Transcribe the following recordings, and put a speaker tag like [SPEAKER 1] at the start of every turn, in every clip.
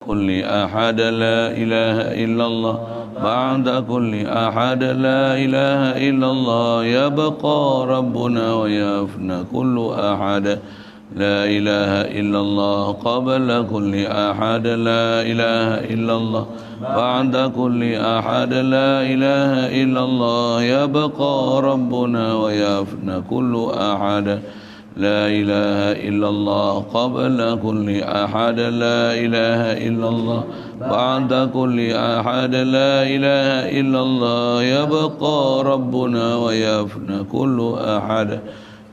[SPEAKER 1] كل أحد لا إله إلا الله بعد كل أحد لا إله إلا الله يبقى ربنا ويفنى كل أحد لا إله إلا الله قبل كل أحد لا إله إلا الله بعد كل أحد لا إله إلا الله يبقى ربنا ويفنى كل أحد لا إله إلا الله قبل كل أحد لا إله إلا الله بعد كل أحد لا إله إلا الله يبقى ربنا ويفنى كل أحد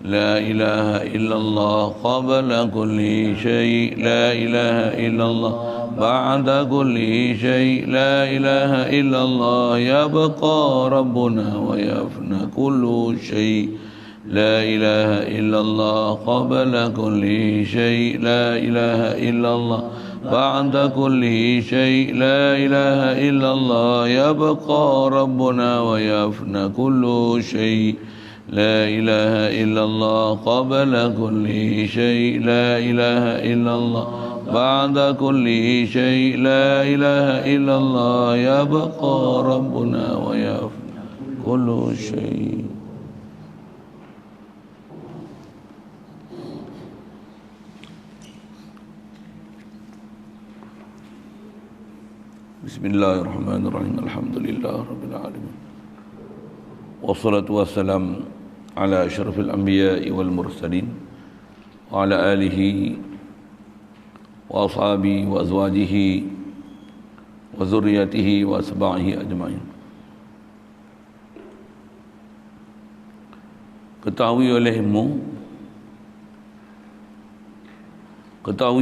[SPEAKER 1] لا إله إلا الله قبل كل شيء لا إله إلا الله بعد كل شيء لا إله إلا الله يبقى ربنا ويفنى كل شيء لا إله إلا الله قبل كل شيء لا إله إلا الله بعد كل شيء لا إله إلا الله يبقى ربنا ويفنى كل شيء لا إله إلا الله قبل كل شيء لا إله إلا الله بعد كل شيء لا إله إلا الله يبقى ربنا ويفنى كل شيء. Bismillahirrahmanirrahim. Alhamdulillah Rabbil Alamin. Wassalatu wassalam ala asyrafil anbiya'i wal mursalin wa ala alihi wa ashabihi wa azwajihi wa zurriyatihi wa asba'ihi ajma'in. Ketahui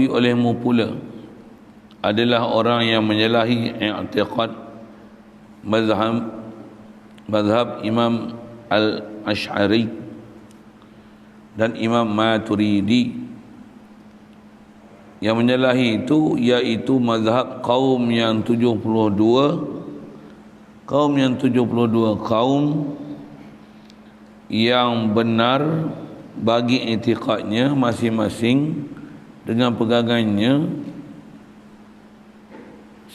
[SPEAKER 1] olehmu pula adalah orang yang menyalahi i'tiqad mazhab Imam Al-Ash'ari dan Imam Maturidi. Yang menyalahi itu iaitu mazhab kaum yang 72 kaum yang benar bagi i'tiqadnya masing-masing dengan pegangannya,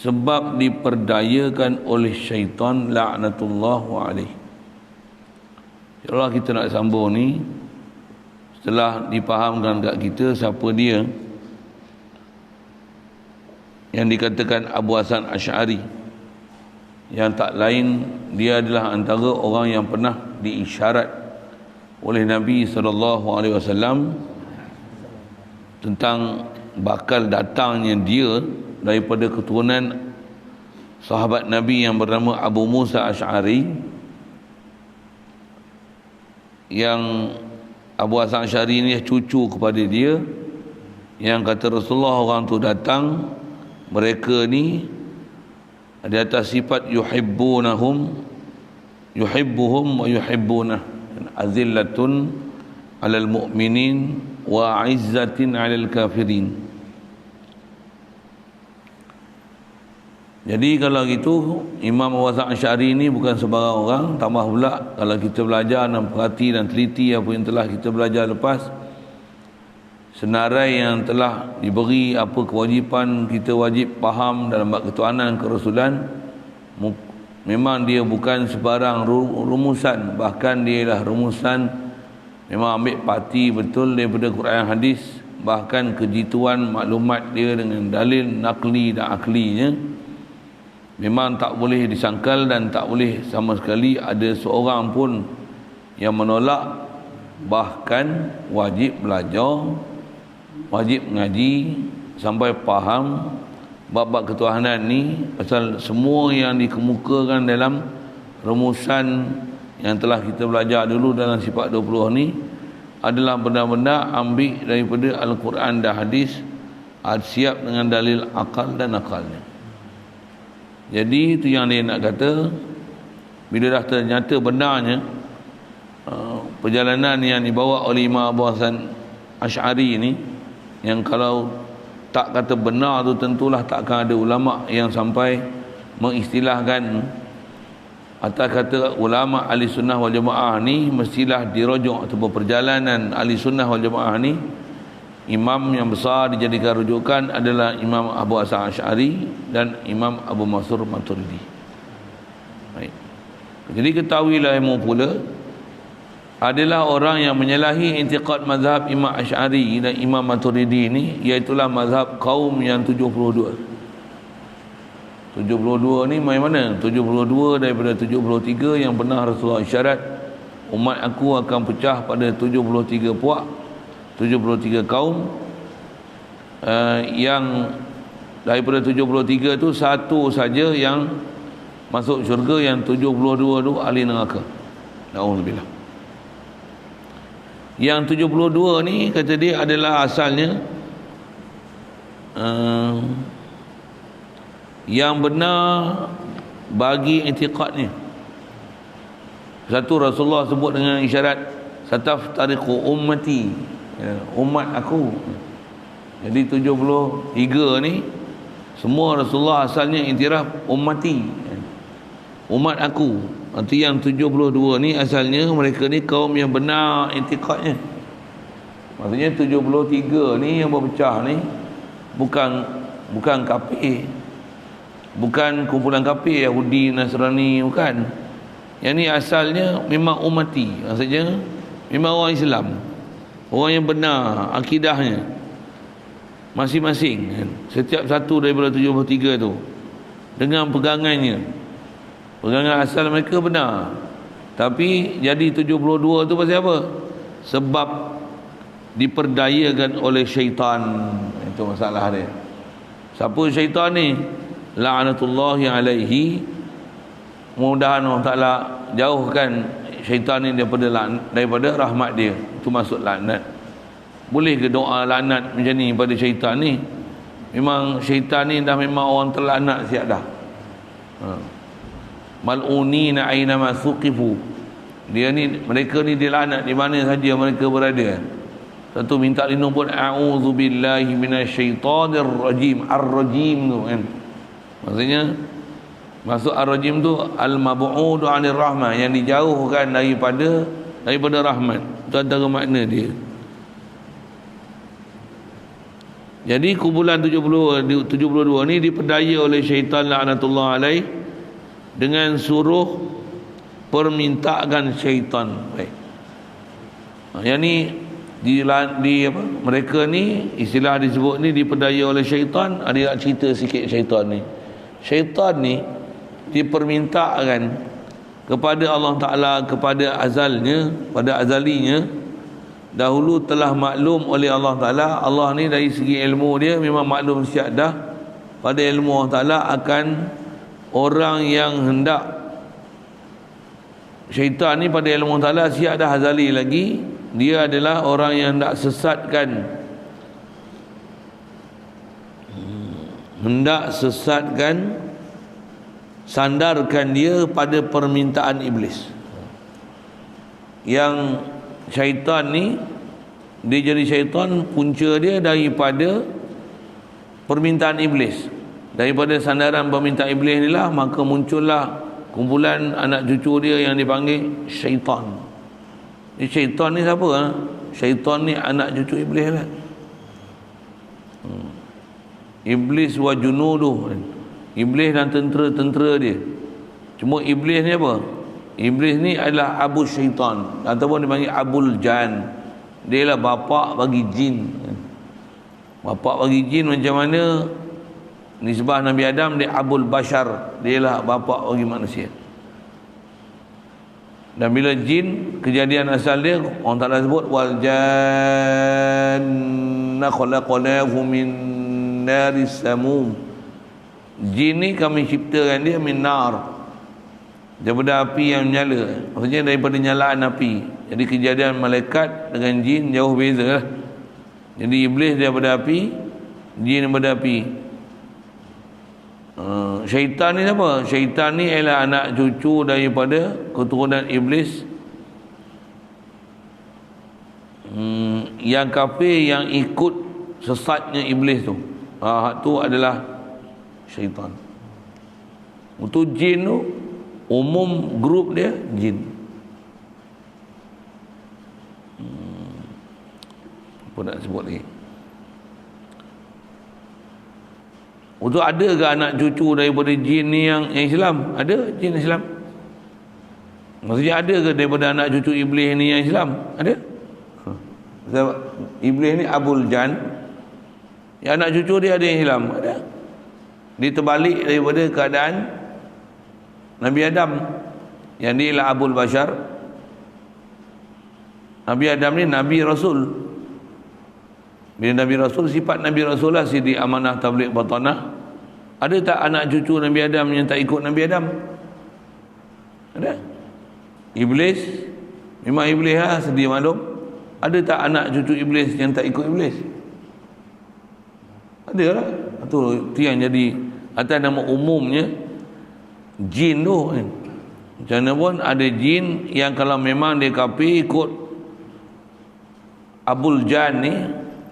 [SPEAKER 1] sebab diperdayakan oleh syaitan laknatullah alaih. InsyaAllah kita nak sambung ni setelah dipahamkan kat kita siapa dia yang dikatakan Abu Hasan Asy'ari, yang tak lain dia adalah antara orang yang pernah diisyarat oleh Nabi SAW tentang bakal datangnya dia daripada keturunan sahabat Nabi yang bernama Abu Musa Asy'ari, yang Abu Hasan Asy'ari ni cucu kepada dia, yang kata Rasulullah orang tu datang, mereka ni di atas sifat yuhibbuhum wa yuhibbunah, azillatun alal mu'minin wa izzatin alal kafirin. Jadi kalau gitu Imam Abu Hasan Asy'ari ni bukan sebarang orang. Tambah pula kalau kita belajar dan perhati dan teliti apa yang telah kita belajar lepas, senarai yang telah diberi apa kewajipan kita wajib faham dalam bab ketuhanan kerasulan, memang dia bukan sebarang rumusan. Bahkan dia lah rumusan memang ambil parti betul daripada Quran hadis. Bahkan kejituan maklumat dia dengan dalil nakli dan aklinya memang tak boleh disangkal dan tak boleh sama sekali ada seorang pun yang menolak. Bahkan wajib belajar, wajib mengaji sampai faham bab-bab ketuhanan ni, pasal semua yang dikemukakan dalam rumusan yang telah kita belajar dulu dalam sifat 20 ni adalah benar-benar ambil daripada Al-Quran dan hadis, siap dengan dalil akal dan akalnya. Jadi itu yang dia nak kata, bila dah ternyata benarnya perjalanan yang dibawa oleh Imam Abu Hasan Asy'ari ni, yang kalau tak kata benar tu tentulah takkan ada ulama yang sampai mengistilahkan atas kata ulama ahli sunnah wal jamaah ni mestilah dirujuk, atau perjalanan ahli sunnah wal jamaah ni imam yang besar dijadikan rujukan adalah Imam Abu Hasan Asy'ari dan Imam Abu Mansur Maturidi. Baik. Jadi ketahuilah ilmu pula adalah orang yang menyalahi intiqad mazhab Imam Asy'ari dan Imam Maturidi ini, iaitulah mazhab kaum yang 72. 72 ni main mana? 72 daripada 73 yang pernah Rasulullah isyarat umat aku akan pecah pada 73 puak, 73 kaum. Yang daripada 73 tu satu saja yang masuk syurga, yang 72 tu ahli neraka. Na'udzubillah. Yang 72 ni kata dia adalah asalnya yang benar bagi i'tiqadnya. Satu, Rasulullah sebut dengan isyarat sataftariqu ummati, umat aku. Jadi 73 ni semua Rasulullah asalnya iktiraf ummati, umat aku. Nanti yang 72 ni asalnya mereka ni kaum yang benar i'tiqadnya. Maksudnya 73 ni yang berpecah ni bukan kafir, bukan kumpulan kafir Yahudi Nasrani, bukan. Yang ni asalnya memang ummati, maksudnya memang orang Islam, orang yang benar akidahnya masing-masing, setiap satu daripada 73 tu dengan pegangannya, pegangan asal mereka benar. Tapi jadi 72 tu pasal apa? Sebab diperdayakan oleh syaitan. Itu masalah dia. Siapa syaitan ni? La'natullahi alaihi. Mudah-mudahan Allah Ta'ala jauhkan syaitan ni daripada rahmat dia. Itu maksud laknat. Boleh ke doa laknat macam ni pada syaitan ni? Memang syaitan ni dah memang orang terlaknat siap dah. Mal'unina aynama suqifu. Dia ni, mereka ni dilaknat di mana saja mereka berada. Satu minta lindung pun a'udzubillahi minasyaitonir rajim. Ar-rajim tu kan. Maksudnya maksud ar-rajim tu al-mab'udu 'anir rahmah, yang dijauhkan daripada rahmat. Itu antara makna dia. Jadi kumpulan 72 ni diperdaya oleh syaitan laknatullah alaih dengan suruh permintaan syaitan. Baik. Yang ni mereka ni istilah disebut ni diperdaya oleh syaitan. Ada nak cerita sikit syaitan ni. Syaitan ni dipermintakan kepada Allah Ta'ala, kepada azalnya, pada azalinya, dahulu telah maklum oleh Allah Ta'ala. Allah ni dari segi ilmu dia memang maklum siap dah pada ilmu Allah Ta'ala akan orang yang hendak. Syaitan ni pada ilmu Allah Ta'ala siap dah azali lagi. Dia adalah orang yang hendak sesatkan, sandarkan dia pada permintaan iblis. Yang syaitan ni, dia jadi syaitan, punca dia daripada permintaan iblis. Daripada sandaran permintaan iblis ni lah, maka muncullah kumpulan anak cucu dia yang dipanggil syaitan. Syaitan ni siapa? Syaitan ni anak cucu iblis lah. Iblis wa junuduh, iblis dan tentera-tentera dia. Cuma iblis ni apa? Iblis ni adalah abu syaitan, ataupun dipanggil abul jan. Dia lah bapa bagi jin. Bapa bagi jin macam mana? Nisbah Nabi Adam, dia abul bashar, dia lah bapa bagi manusia. Dan bila jin, kejadian asal dia orang Ta'ala sebut wal janna khalaqnahu min naris samum. Jin ni kami ciptakan dia min nar, daripada api yang menyala. Maksudnya daripada nyalaan api. Jadi kejadian malaikat dengan jin jauh beza lah. Jadi iblis daripada api, jin daripada api. Syaitan ni apa? Syaitan ni ialah anak cucu daripada keturunan iblis. Yang kafir yang ikut sesatnya iblis tu, tu adalah syaitan. Untuk jin tu, umum grup dia jin. Apa nak sebut lagi? Untuk ada ke anak cucu daripada jin ni yang Islam? Ada jin Islam? Maksudnya ada ke daripada anak cucu iblis ni yang Islam? Ada? Sebab iblis ni Abul Jan, yang anak cucu dia ada yang Islam? Ada. Dia terbalik daripada keadaan Nabi Adam, yang dia ialah Abul Bashar. Nabi Adam ni Nabi Rasul. Bila Nabi Rasul, sifat Nabi Rasul lah Sidi Amanah Tabligh Batanah. Ada tak anak cucu Nabi Adam yang tak ikut Nabi Adam? Ada. Iblis, memang iblis lah, sedia maklum. Ada tak anak cucu iblis yang tak ikut iblis? Ada lah. Itu yang jadi atas nama umumnya jin tu kan. Macam mana pun ada jin yang kalau memang dia kafir ikut Abul Jan ni,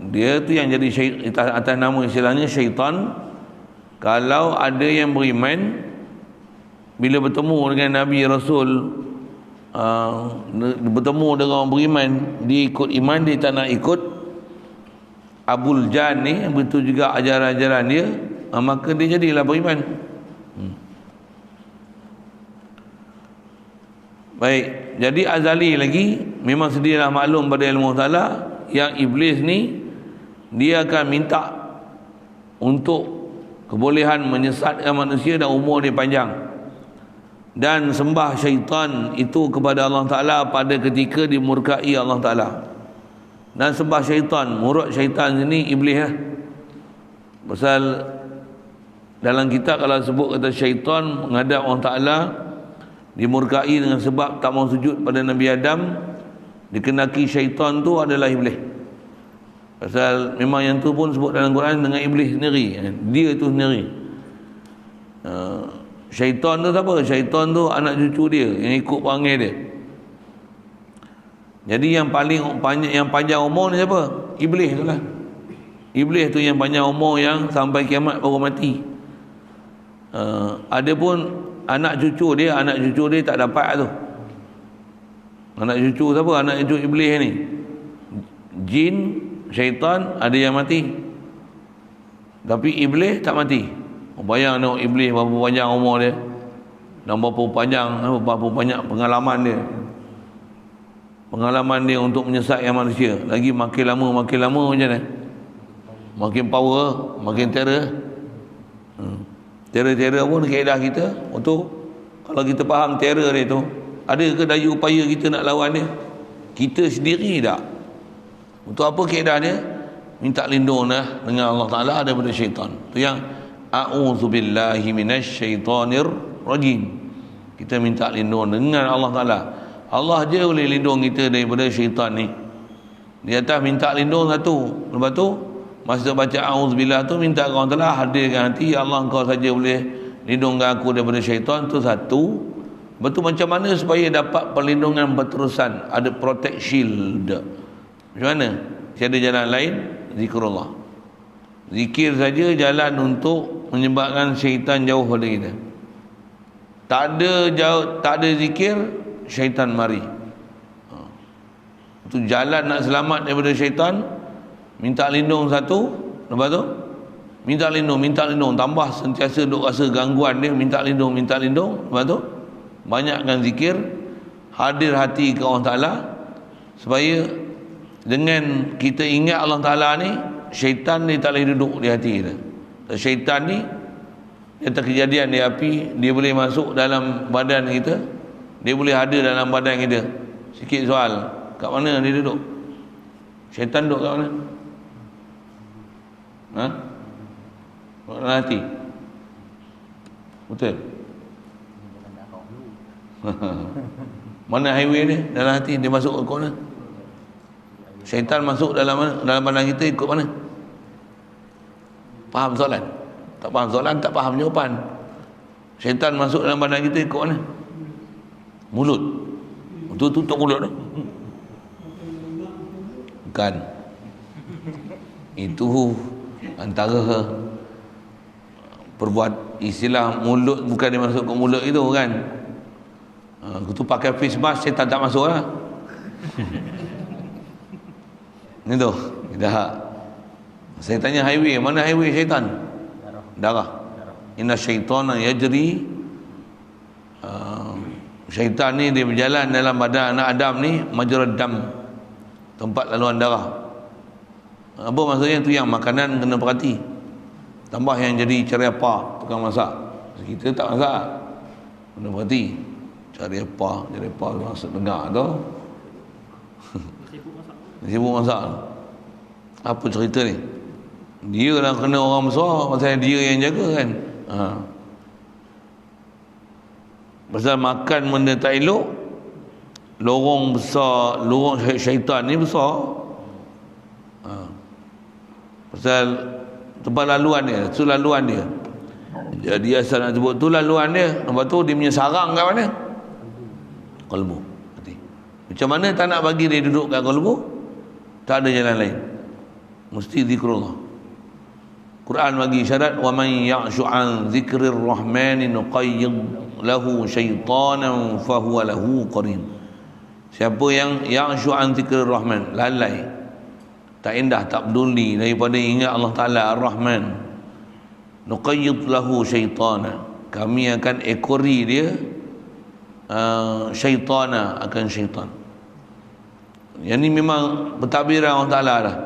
[SPEAKER 1] dia tu yang jadi atas nama istilahnya syaitan. Kalau ada yang beriman, bila bertemu dengan Nabi Rasul, bertemu dengan orang beriman, dia ikut iman, dia tak nak ikut Abul Jan ni, betul juga ajaran-ajaran dia, maka dia jadilah beriman. Baik, jadi azali lagi memang sedialah maklum pada ilmu ta'ala yang iblis ni dia akan minta untuk kebolehan menyesatkan manusia dan umur dia panjang, dan sembah syaitan itu kepada Allah Ta'ala pada ketika dimurkai Allah Ta'ala. Dan sembah syaitan, murad syaitan sini iblis lah. Pasal dalam kitab kalau sebut kata syaitan menghadap Allah Ta'ala, dimurkai dengan sebab tak mau sujud pada Nabi Adam, dikenaki syaitan tu adalah iblis. Pasal memang yang tu pun sebut dalam Quran dengan iblis sendiri, dia tu sendiri. Syaitan tu siapa? Syaitan tu anak cucu dia yang ikut perangai dia. Jadi yang paling panjang umur ni siapa? Iblis tu lah. Iblis tu yang panjang umur, yang sampai kiamat baru mati. Ada pun anak cucu dia tak dapat tu. Anak cucu siapa? Anak cucu iblis ni. Jin, syaitan ada yang mati, tapi iblis tak mati. Bayang tengok iblis berapa panjang umur dia, dan berapa banyak pengalaman dia. Pengalaman dia untuk menyesatkan manusia. Lagi makin lama macam mana? Makin power, makin terror. Terror pun kaedah kita untuk, kalau kita faham terror dia tu, ada ke daya upaya kita nak lawan dia? Kita sendiri tak. Untuk apa kaedah dia? Minta lindung dah dengan Allah Ta'ala daripada syaitan. Tu yang a'udzubillahi minasyaitonir rajim. Kita minta lindung dengan Allah Ta'ala. Allah je boleh lindung kita daripada syaitan ni. Di atas minta lindung satu, lepas tu masa baca a'udzubillah tu minta Allah Ta'ala hadirkan hati, ya Allah engkau saja boleh lindungkan aku daripada syaitan. Tu satu. Betul, macam mana supaya dapat perlindungan berterusan, ada protect shield. Macam mana? Tiada jalan lain, zikrullah. Zikir saja jalan untuk menyebabkan syaitan jauh pada kita. Tak ada zikir, syaitan mari. Itu jalan nak selamat daripada syaitan. Minta lindung satu, lepas tu minta lindung, tambah sentiasa duk rasa gangguan dia, minta lindung, lepas tu banyakkan zikir, hadir hati ke Allah Ta'ala, supaya dengan kita ingat Allah Ta'ala ni, syaitan ni tak boleh duduk di hati kita. Syaitan ni dia terkejadian di api, dia boleh masuk dalam badan kita, dia boleh hadir dalam badan kita. Sikit soal, kat mana dia duduk? Syaitan duduk kat mana? Dalam hati. Betul? Mana highway dia? Dalam hati. Dia masuk ke mana? Syaitan masuk dalam mana? Dalam badan kita ikut mana? Faham soalan? Tak faham soalan, tak faham jawapan. Syaitan masuk dalam badan kita ikut mana? Mulut. Tutup mulut tu. Bukan. Itu antara perbuat istilah mulut, bukan dia masuk ke mulut itu kan. Aku tu pakai face mask, syaitan tak masuk lah. Ni tu dah. Saya tanya highway, mana highway syaitan? darah. Inna syaitana yajri, syaitan ni dia berjalan dalam badan anak Adam ni majrad dam, tempat laluan darah. Apa maksudnya? Tu yang makanan kena perhati. Tambah yang jadi cari apa tukang masak. Kita tak masak, kena perhati. Cari apa masak dengar tu. Sibuk masak. Apa cerita ni? Dia lah kena orang besar, pasal dia yang jaga kan. Pasal makan benda tak elok, lorong besar, lorong syaitan ni besar. Pasal tempat laluan dia, tu laluan dia. Jadi asal nak sebut tu laluan dia. Lepas tu dia punya sarang kat mana? Qalbu. Macam mana tak nak bagi dia duduk kat qalbu? Tak ada jalan lain, mesti zikrullah. Quran bagi syarat, wa man ya'shu an zikrir rahmani nuqayyid lahu syaitanan fahuwa lahu qarin. Siapa yang ya'shu an zikrir rahman, lalai, tak indah, tak peduli daripada ingat Allah Ta'ala Ar-Rahman, nuqayyid lahu syaitana, kami akan ekori dia syaitana, akan syaitan. Yang ni memang pentadbiran Allah Ta'ala dah.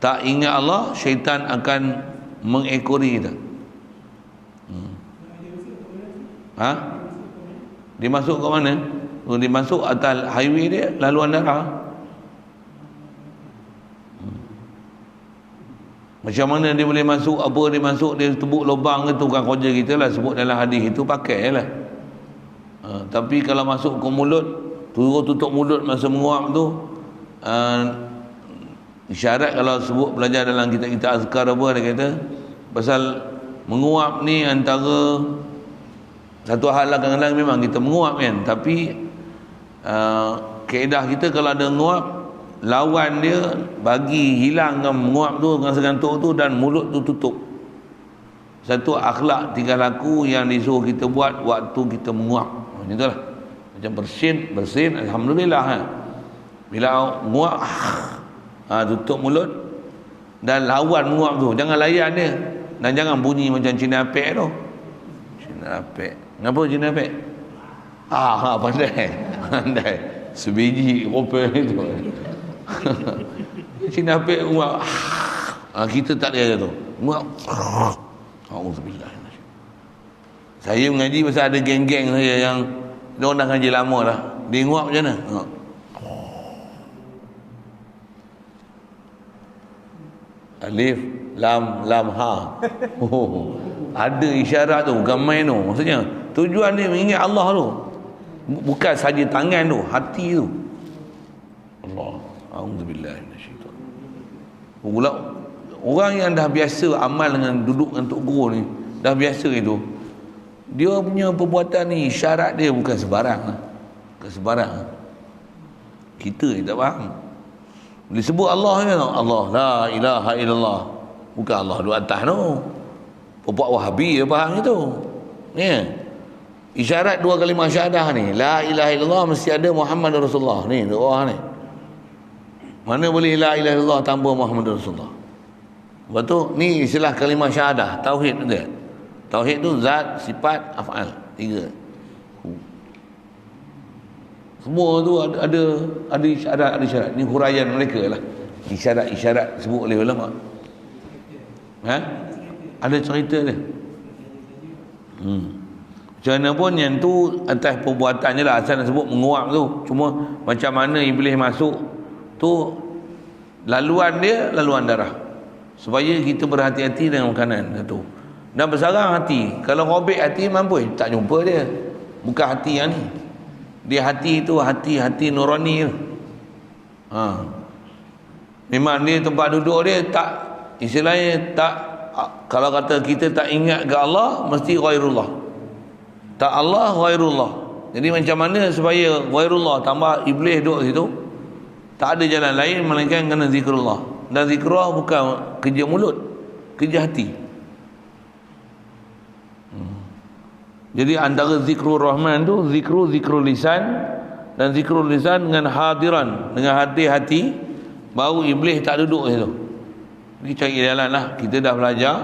[SPEAKER 1] Tak ingat Allah, syaitan akan mengekori kita. Dia masuk ke mana? Dia masuk atas highway dia, laluan darah. Macam mana dia boleh masuk? Apa dia masuk? Dia tebuk lubang ke? Tu kan kerja kita lah, sebut dalam hadis itu, pakai lah. Tapi kalau masuk ke mulut, tutup mulut masa menguap tu, isyarat kalau sebut belajar dalam kitab-kitab azkar apa, dia kata pasal menguap ni antara satu hal lah, kadang-kadang memang kita menguap kan, tapi kaedah kita kalau ada menguap, lawan dia bagi hilangkan menguap tu, rasa gantuk tu, dan mulut tu tutup. Satu akhlak tingkah laku yang disuruh kita buat waktu kita menguap. Macam itulah. Macam bersin alhamdulillah kan. Bila menguap, tutup mulut dan lawan menguap tu, jangan layan dia, dan jangan bunyi macam Cina Apek tu. Cina Apek, kenapa Cina Apek? Pandai sebiji kopi itu. Cina Apek menguap, kita tak ada tu menguap. Auzubillah. Saya mengaji pasal ada geng-geng saya yang dia orang dah ngaji lama dah, dia menguap macam mana? Alif lam ha. Ada isyarat tu, bukan main tu. Maksudnya tujuan dia mengingat Allah tu, bukan saja tangan tu, hati tu. Allah, auzubillah minasyaitan. Pula orang yang dah biasa amal dengan duduk dengan tok guru ni, dah biasa itu, dia punya perbuatan ni, syarat dia bukan sebarang lah. Bukan sebarang. Kita ni tak faham. Bila sebut Allah ni, Allah la ilaha illallah, bukan Allah duduk atas tu. Puak Wahabi dia faham itu. Ni isyarat dua kalimah syahadah ni, la ilaha illallah, mesti ada Muhammad Rasulullah. Ni doa ni. Mana boleh la ilaha illallah tanpa Muhammad Rasulullah? Lepas tu ni istilah kalimah syahadah, tauhid tu dia. Tauhid tu zat, sifat, af'al, tiga. Semua tu ada isyarat, ada syarat. Ni huraian mereka lah. Isyarat sebut oleh ulama. Ada cerita dia. Macam mana pun yang tu atas perbuatannya lah, asal nak sebut menguap tu. Cuma macam mana iblis masuk tu, laluan dia laluan darah. Supaya kita berhati-hati dengan makanan tu. Dan bersarang hati. Kalau robek hati mampu tak jumpa dia. Bukan hati yang ni. Dia hati tu hati nurani tu. Memang dia tempat duduk dia tak, istilahnya tak, kalau kata kita tak ingat ke Allah, mesti ghairullah. Tak Allah, ghairullah. Jadi macam mana supaya ghairullah tambah iblis duduk situ? Tak ada jalan lain melainkan kena zikrullah. Dan zikrullah bukan kerja mulut, kerja hati. Jadi antara zikrul rahman tu, zikrul lisan, dan zikrul lisan dengan hadiran, dengan hati-hati, baru iblis tak duduk situ. Jadi cari jalan lah. Kita dah belajar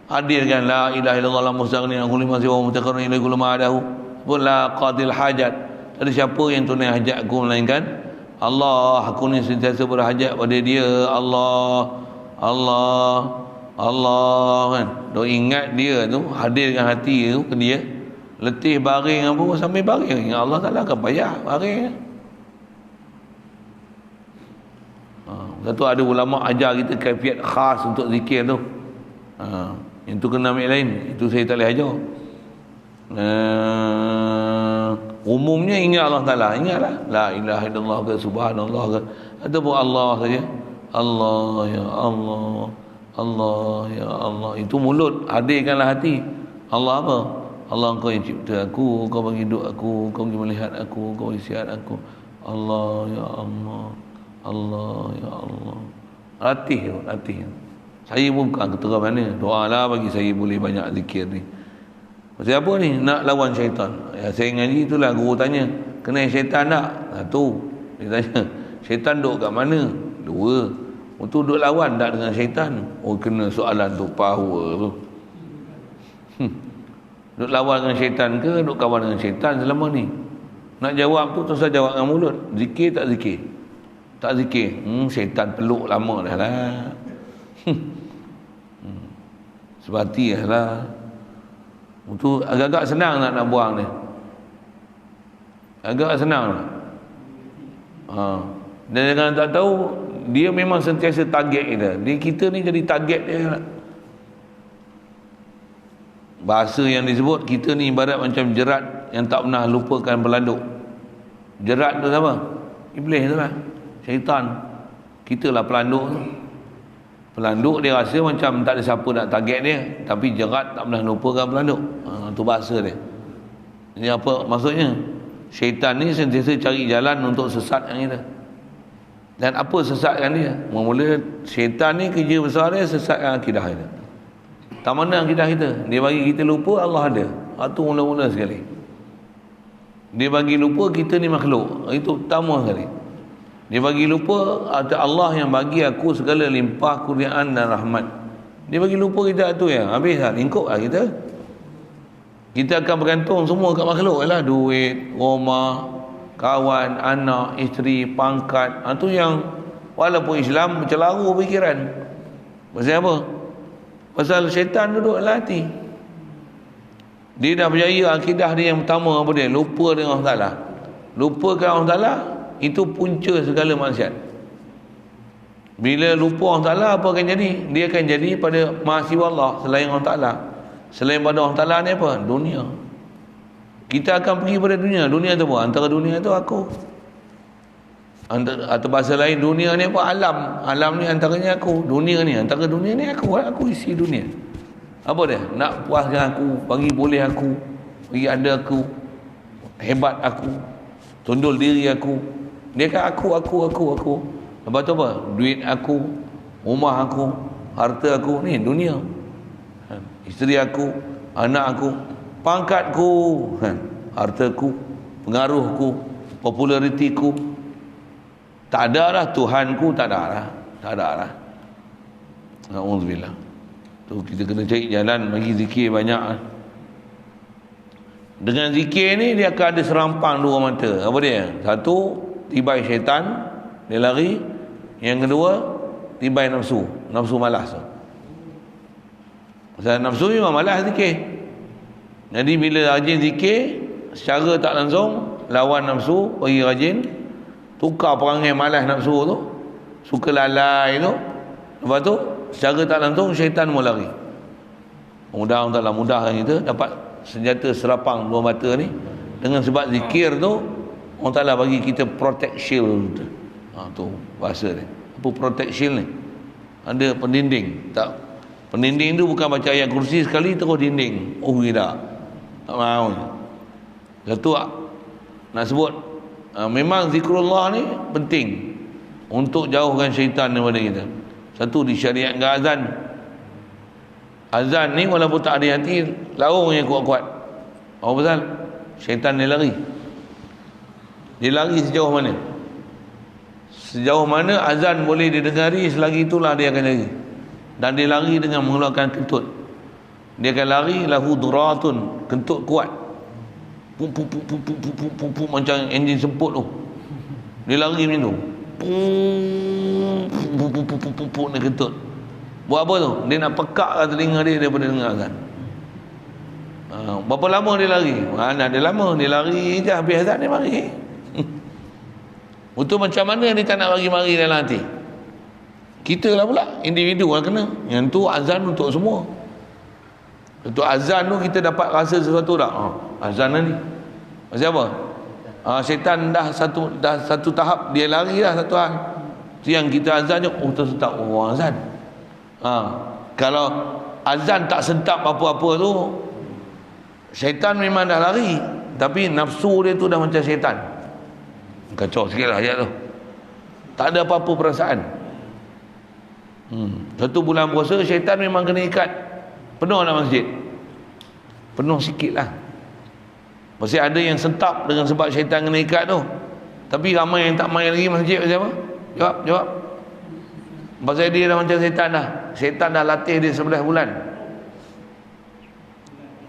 [SPEAKER 1] hadirkan la ilaha illallah la mustaghni an kulli ma siwa mutaqarrin ila kulli ma adahu pun la qadil hajat. Ada siapa yang tunai hajat aku melainkan Allah. Aku ni sentiasa berhajat pada dia. Allah kan. Dok ingat dia tu, hadirkan hati tu ke dia. Letih baring apa sampai baring, ya Allah Taala akan payah baring. Satu ada ulama ajar kita kaifiat khas untuk zikir tu. Yang tu kena ambil lain, itu saya tak boleh ajar. Umumnya ingat Allah Taala, ingatlah la ilaha illallah ke subhanallah ke ataupun Allah saja. Allah ya Allah, Allah ya Allah. Itu mulut, hadirkanlah hati. Allah apa? Allah Engkau yang cipta aku, Kau bagi hidup aku, Kau bagi melihat aku, Kau bagi sihat aku. Allah ya Allah, Allah ya Allah. Latih. Saya pun bukan ketera mana. Doalah bagi saya boleh banyak zikir ni. Pasal apa ni? Nak lawan syaitan. Ya, saya ngaji itulah guru tanya, kenal syaitan tak? Satu. Dia tanya, syaitan duduk kat mana? Dua. Untuk duduk lawan tak dengan syaitan? Oh, kena soalan tu, power tu. Duduk lawan dengan syaitan ke duduk kawan dengan syaitan selama ni? Nak jawab tu terus jawab dengan mulut. Zikir tak zikir? Tak zikir. Syaitan peluk lama dah lah. Sebati lah. Itu agak-agak senang nak buang ni. Agak senang. Dan jangan tak tahu, dia memang sentiasa target kita ni jadi target dia. Bahasa yang disebut, kita ni ibarat macam jerat yang tak pernah lupakan berlanduk. Jerat tu apa? Iblis tu lah, syaitan. Kita lah pelanduk tu. Pelanduk dia rasa macam tak ada siapa nak target dia, tapi jerat tak pernah lupakan pelanduk. Tu bahasa dia. Ini apa maksudnya? Syaitan ni sentiasa cari jalan untuk sesatkan kita. Dan apa sesatkan dia? Mula-mula syaitan ni kerja besar dia sesatkan akidah kita. Tak mana akidah kita? Dia bagi kita lupa Allah ada. Itu mula-mula sekali. Dia bagi lupa kita ni makhluk. Itu pertama sekali. Dia bagi lupa ada Allah yang bagi aku segala limpah kurniaan dan rahmat. Dia bagi lupa kita tu ya. Habis dah, lingkup lah kita. Kita akan bergantung semua kat makhluk lah. Duit, rumah, kawan, anak, isteri, pangkat. Itu yang walaupun Islam mencelaru fikiran. Pasal apa? Pasal syaitan duduk dalam hati. Dia dah berjaya akidah dia yang pertama apa dia? Lupa dengan Allah Ta'ala. Lupakan Allah Ta'ala, itu punca segala maksiat. Bila lupa Allah Ta'ala, apa akan jadi? Dia akan jadi pada mahasiswa Allah selain Allah Ta'ala. Selain pada Allah Ta'ala ni apa? Dunia. Kita akan pergi pada dunia. Dunia tu apa? Antara dunia tu aku. Atau bahasa lain, dunia ni apa? Alam. Alam ni antaranya aku. Dunia ni, antara dunia ni aku. Aku isi dunia. Apa dia? Nak puaskan aku, bagi boleh aku, bagi ada aku, hebat aku, tundul diri aku. Dia kan aku. Lepas tu apa? Duit aku, rumah aku, harta aku. Ni dunia. Isteri aku, anak aku, pangkatku, hartaku, pengaruhku, popularitiku. Tak ada lah Tuhanku, tak ada lah. Alhamdulillah. Tu kita kena cari jalan bagi zikir banyak. Dengan zikir ni dia akan ada serampang dua mata. Apa dia? Satu, tibai syaitan, dia lari. Yang kedua, tibai nafsu malas. Pasal nafsu memang malas zikir. Jadi bila rajin zikir, secara tak langsung lawan nafsu, bagi rajin, tukar perangai malas nafsu tu, suka lalai tu. Lepas tu secara tak langsung syaitan mau lari. Mudah-mudahan mudahkan kita dapat senjata serapang dua mata ni. Dengan sebab zikir tu, Allah Ta'ala bagi kita protect shield. Tu bahasa dia. Apa protect shield ni? Ada pendinding. Tak, pendinding tu bukan baca ayat kursi sekali terus dinding. Oh tidak, tak mahu. Satu nak sebut, memang zikrullah ni penting untuk jauhkan syaitan daripada kita. Satu, disyariatkan azan. Azan ni walaupun tak ada hati, larung yang kuat-kuat. Apa pasal? Syaitan dia lari. Dia lari sejauh mana? Sejauh mana azan boleh didengari, selagi itulah dia akan lari. Dan dia lari dengan mengeluarkan kentut. Dia akan lari lahu duratun, kentut kuat. Pum pum pum pum pum pum pum, pum, pum, macam enjin semput tu. Dia lari macam tu. Pum pum pum pum pum pum, pum dia kentut. Buat apa tu? Dia nak pekakkan telinga dia daripada dengar azan. Berapa lama dia lari? Mana dia lama? Dia lari je habis azan dia mari. Untuk macam mana dia tak nak mari-mari dalam hati? Kita lah pula, individu lah kena. Yang tu azan untuk semua. Untuk azan tu kita dapat rasa sesuatu tak? Azan ni pasal apa? Syaitan dah satu tahap dia lari dah satu hal. Yang kita azan je, tersentak azan. Kalau azan tak sentap apa-apa tu, syaitan memang dah lari, tapi nafsu dia tu dah macam syaitan. Kacau sikit lah ayat tu. Tak ada apa-apa perasaan. Satu bulan puasa, syaitan memang kena ikat penuh dalam masjid. Penuh sikit lah. Pasal ada yang sentap dengan sebab syaitan kena ikat tu. Tapi ramai yang tak main lagi masjid. Pasal apa? Jawab. Pasal dia dah macam syaitan dah. Syaitan dah latih dia 11 bulan.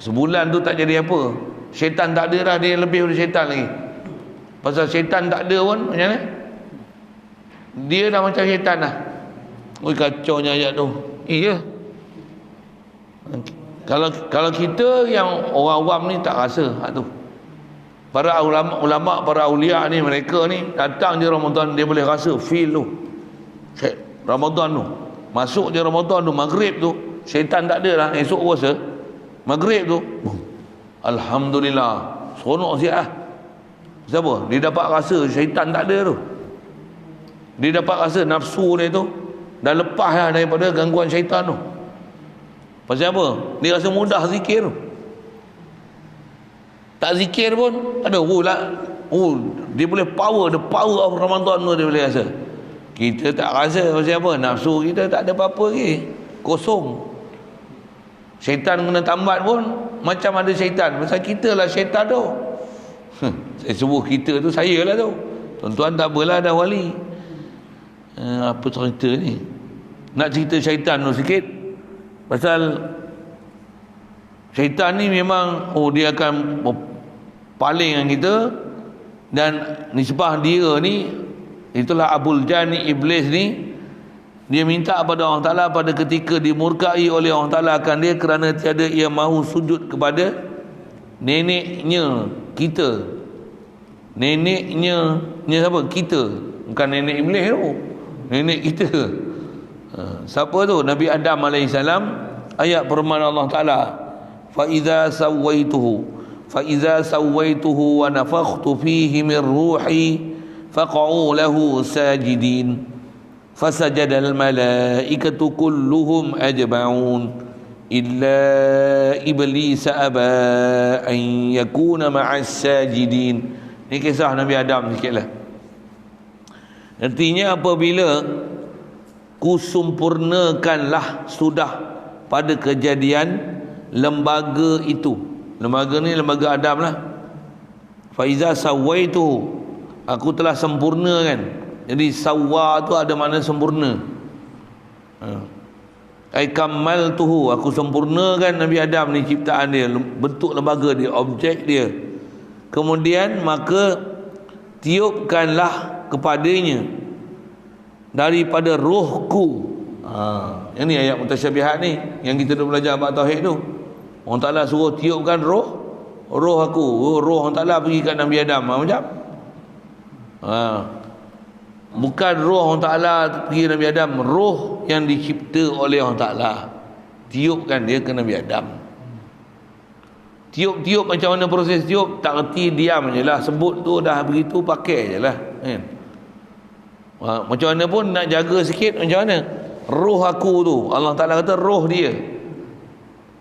[SPEAKER 1] Sebulan tu tak jadi apa. Syaitan tak ada dah, dia lebih dari syaitan lagi. Pasal syaitan tak ada pun, macam mana? Dia dah macam syaitan dah. Oi, kacaunya ayat tu. Iya. Kalau kita yang orang awam ni tak rasa hak tu. Para ulama, para aulia ni, mereka ni datang je Ramadan, dia boleh rasa feel tu. Ramadan tu. Masuk je Ramadan tu, maghrib tu, syaitan tak ada dah. Esok puasa, maghrib tu, alhamdulillah, seronok siap lah. Siapa? Dia dapat rasa syaitan tak ada tu. Dia dapat rasa nafsu dia tu dah lepas lah daripada gangguan syaitan tu. Pasal apa? Dia rasa mudah zikir. Tak zikir pun ada. Dia boleh power, the power of Ramadan tu dia boleh rasa. Kita tak rasa. Pasal apa? Nafsu kita tak ada apa-apa lagi, kosong. Syaitan kena tambat pun macam ada syaitan. Pasal kita lah syaitan tu. Saya sebut kita tu, saya lah tu. Tuan-tuan tak apalah, dah wali. Apa cerita ni? Nak cerita syaitan tu sikit. Pasal syaitan ni memang dia akan paling dengan kita. Dan nisbah dia ni, itulah Abul Jani, iblis ni, dia minta kepada Allah Ta'ala pada ketika dimurkai oleh Allah Ta'ala akan dia kerana tiada ia mahu sujud kepada neneknya kita. Neneknya siapa? Kita. Bukan nenek iblis tu, nenek kita. Siapa tu? Nabi Adam AS. Ayat firman Allah Ta'ala, fa iza sawaituhu wa nafakhtu fihi min ruhi faq'u lahu sajidin fasajada al malaikatu kulluhum ajma'un illa iblis aba an yakuna ma'as sajidin. Ini kisah Nabi Adam sikitlah. Artinya apabila kusempurnakanlah sudah pada kejadian lembaga itu. Lembaga ni lembaga Adam lah. Faiza sawaitu, aku telah sempurnakan. Jadi sawa tu ada makna sempurna. Ai kamaltuhu, aku sempurnakan Nabi Adam ni ciptaan dia, bentuk lembaga dia, objek dia. Kemudian maka tiupkanlah kepadanya daripada rohku. Yang ni ayat mutasyabihat ni yang kita dah belajar bab tauhid tu. Allah Ta'ala suruh tiupkan roh aku. Roh Allah Ta'ala pergi kat Nabi Adam. Macam bukan roh Allah Ta'ala pergi Nabi Adam, roh yang dicipta oleh Allah Ta'ala, tiupkan dia ke Nabi Adam. Tiup macam mana proses tiup? Tak reti, diam je lah. Sebut tu dah begitu, pakai je lah kan? Macam mana pun nak jaga sikit. Macam mana? Roh aku tu, Allah Ta'ala kata roh dia.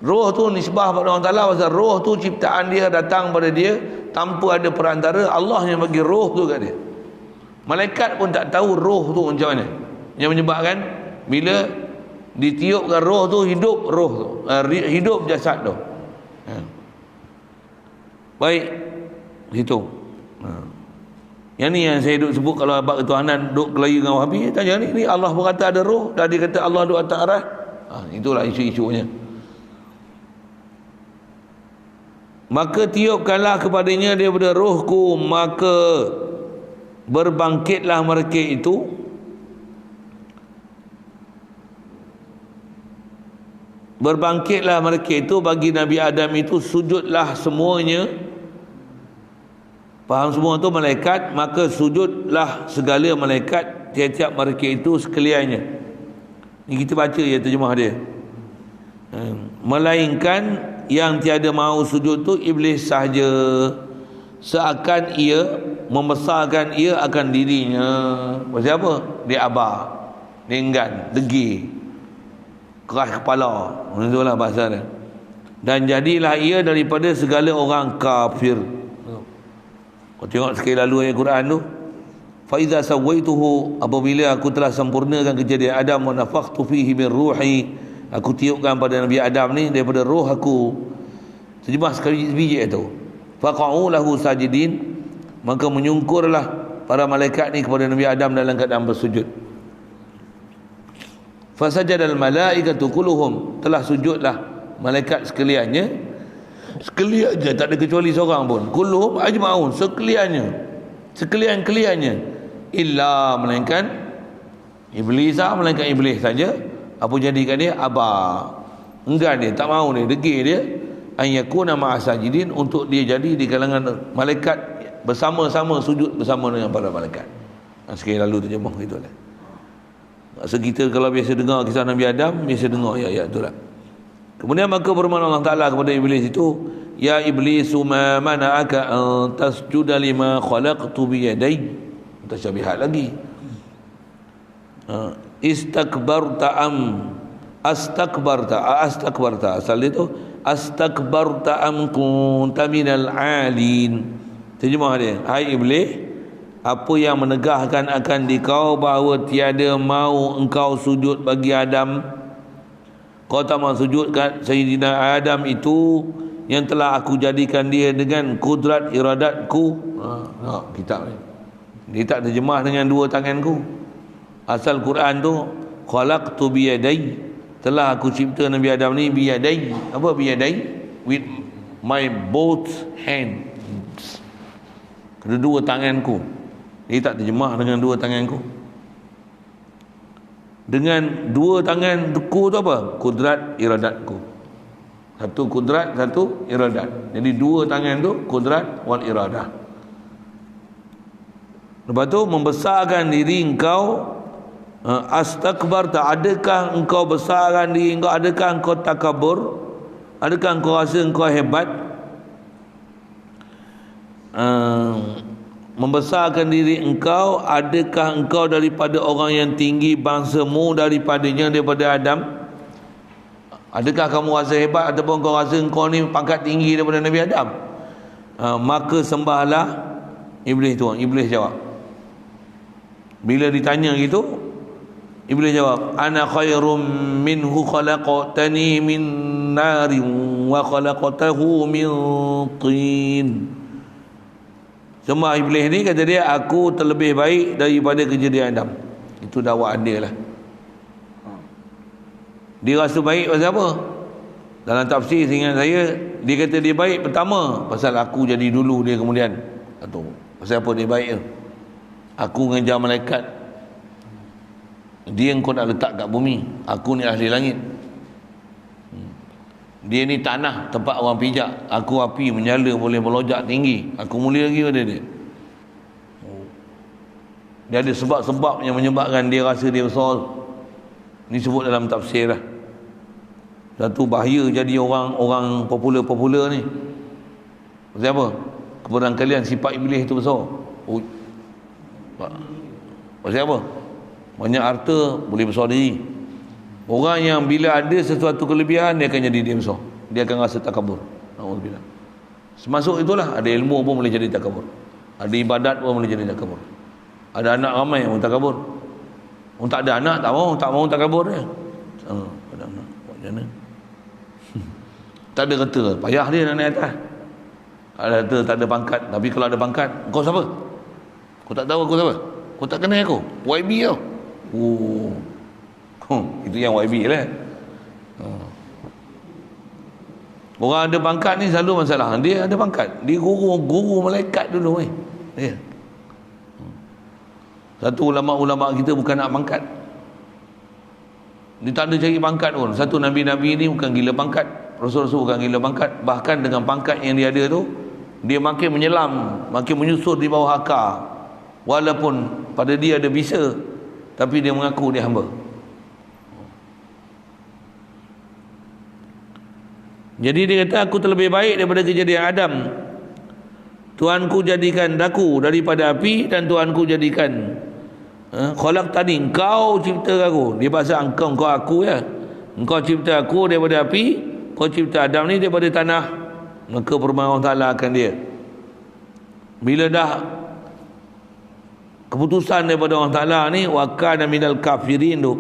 [SPEAKER 1] Roh tu nisbah pada Allah Ta'ala. Pasal roh tu ciptaan dia, datang pada dia tanpa ada perantara. Allah yang bagi roh tu kat dia. Malaikat pun tak tahu roh tu macam mana. Yang menyebabkan bila ditiupkan roh tu, hidup roh tu, hidup jasad tu. Baik, situ. Yang ni yang saya duk sebut kalau bab ketuhanan duk kelayu dengan Wahabi. Tanya ni Allah berkata ada roh, dah dia kata Allah duk atas arah. Itulah isu-isunya. maka tiupkanlah kepadanya daripada rohku, maka berbangkitlah mereka itu. Berbangkitlah mereka itu bagi Nabi Adam itu, sujudlah semuanya. Faham semua tu malaikat, maka sujudlah segala malaikat tiap-tiap mereka itu sekaliannya. Ni kita baca ya terjemah dia. Melainkan yang tiada mahu sujud tu iblis sahaja, seakan ia membesarkan ia akan dirinya. Pasal apa? Dia abah, dia enggan, degil, keras kepala. Itulah bahasa dia. Dan jadilah ia daripada segala orang kafir. Kau tengok sekali lalu ayat Quran tu, fa iza sawaituhu, apabila aku telah sempurnakan kejadian Adam, wa nafakhtu fihi min ruhi, aku tiupkan pada Nabi Adam ni daripada roh aku. Terjemah sekali biji itu. Faqa'u lahu sajidin, maka menyungkurlah para malaikat ni kepada Nabi Adam dalam keadaan bersujud. Fasajadal malaikatu kulluhum, telah sujudlah malaikat sekaliannya. Sekaliannya, tak ada kecuali seorang pun. Kulluhum ajma'un, sekalian-kaliannya, illa, melainkan iblis, melainkan iblis saja. Apa jadikan dia? Aba, enggan dia, tak mahu dia, degil dia, an yakuna ma'asajidin, untuk dia jadi di kalangan malaikat, bersama-sama sujud bersama dengan para malaikat. Sekali lalu terjemah itulah. Maksud kita kalau biasa dengar kisah Nabi Adam, biasa dengar ayat tu lah. Kemudian maka firman Allah Ta'ala kepada iblis itu, ya iblis, ma mana'aka an tasjuda lima khalaqtu biyadai. Mutasyabihat lagi. Istakbarta astakbarta, asal dia tu astakbarta am kunta minal alin. Terjemah dia, hai iblis, apa yang menegahkan akan dikau bahawa tiada mau engkau sujud bagi Adam? Kau tak mahu sujud kat Sayyidina Adam itu yang telah aku jadikan dia dengan kudrat iradatku. Kitab ni dia tak terjemah dengan dua tanganku. Asal Quran tu khalaqtu biyadai, telah aku cipta Nabi Adam ni biyadai. Apa biyadai? With my both hands, kedua tanganku. Dia tak terjemah dengan dua tanganku. Dengan dua tanganku tu apa? Kudrat iradatku. Satu kudrat, satu iradat. Jadi dua tangan tu kudrat wal iradah. Lepas tu membesarkan diri engkau. Astakbarta, adakah engkau besarkan diri engkau? Adakah engkau takabur? Adakah engkau rasa engkau hebat? Membesarkan diri engkau, adakah engkau daripada orang yang tinggi bangsamu daripadanya, daripada Adam? Adakah kamu rasa hebat ataupun kau rasa engkau ni pangkat tinggi daripada Nabi Adam? Maka sembahlah iblis tu. Iblis jawab, bila ditanya gitu, iblis jawab, ana khairum minhu khalaqtani min narin wa khalaqtahu min tin. Sembah iblis ni, kata dia, aku terlebih baik daripada kejadian Adam. Itu dakwaan dia lah. Dia rasa baik pasal apa? Dalam tafsir seingat saya, dia kata dia baik pertama pasal aku jadi dulu, dia kemudian. Atau pasal apa dia baik tu? Aku mengejar malaikat, dia engkau nak letak kat bumi, aku ni ahli langit. Dia ni tanah, tempat orang pijak, aku api menyala boleh melonjak tinggi, aku mulia lagi pada dia. Dia ada sebab-sebab yang menyebabkan dia rasa dia besar. Ni sebut dalam tafsir lah. Satu bahaya jadi orang popular ni. Pasal apa? Kebarangkalian sifat iblis tu besar. Pasal apa? Banyak harta boleh besar diri. Orang yang bila ada sesuatu kelebihan, dia akan jadi dia besar. Dia akan rasa takabur. Alhamdulillah. Semasuk itulah, ada ilmu pun boleh jadi takabur. Ada ibadat pun boleh jadi takabur. Ada anak ramai pun takabur. Orang tak ada anak, tak mau takabur dia. Ada anak, buat macam mana? Tak ada kata, payah dia nak naik atas. Ada kata, tak ada pangkat. Tapi kalau ada pangkat, kau siapa? Kau tak tahu aku siapa? Kau tak kenal aku? YB tau. Itu yang YB lah. Orang ada pangkat ni selalu masalah. Dia ada pangkat, dia guru malaikat dulu dia. Satu ulama-ulama kita bukan nak pangkat, dia tak ada cari pangkat pun. Satu Nabi-Nabi ni bukan gila pangkat, Rasul-Rasul bukan gila pangkat. Bahkan dengan pangkat yang dia ada tu, dia makin menyelam, makin menyusur di bawah akar. Walaupun pada dia ada bisa, tapi dia mengaku dia hamba. Jadi dia kata, aku terlebih baik daripada kejadian Adam. Tuanku jadikan daku daripada api, dan Tuanku jadikan khalaq tadi, engkau cipta aku. Dia bahasa engkau aku ya. Engkau cipta aku daripada api, kau cipta Adam ni daripada tanah. Maka firman Allah Ta'ala akan dia, bila dah keputusan daripada Allah Ta'ala ni, wa kana minal kafirin tu,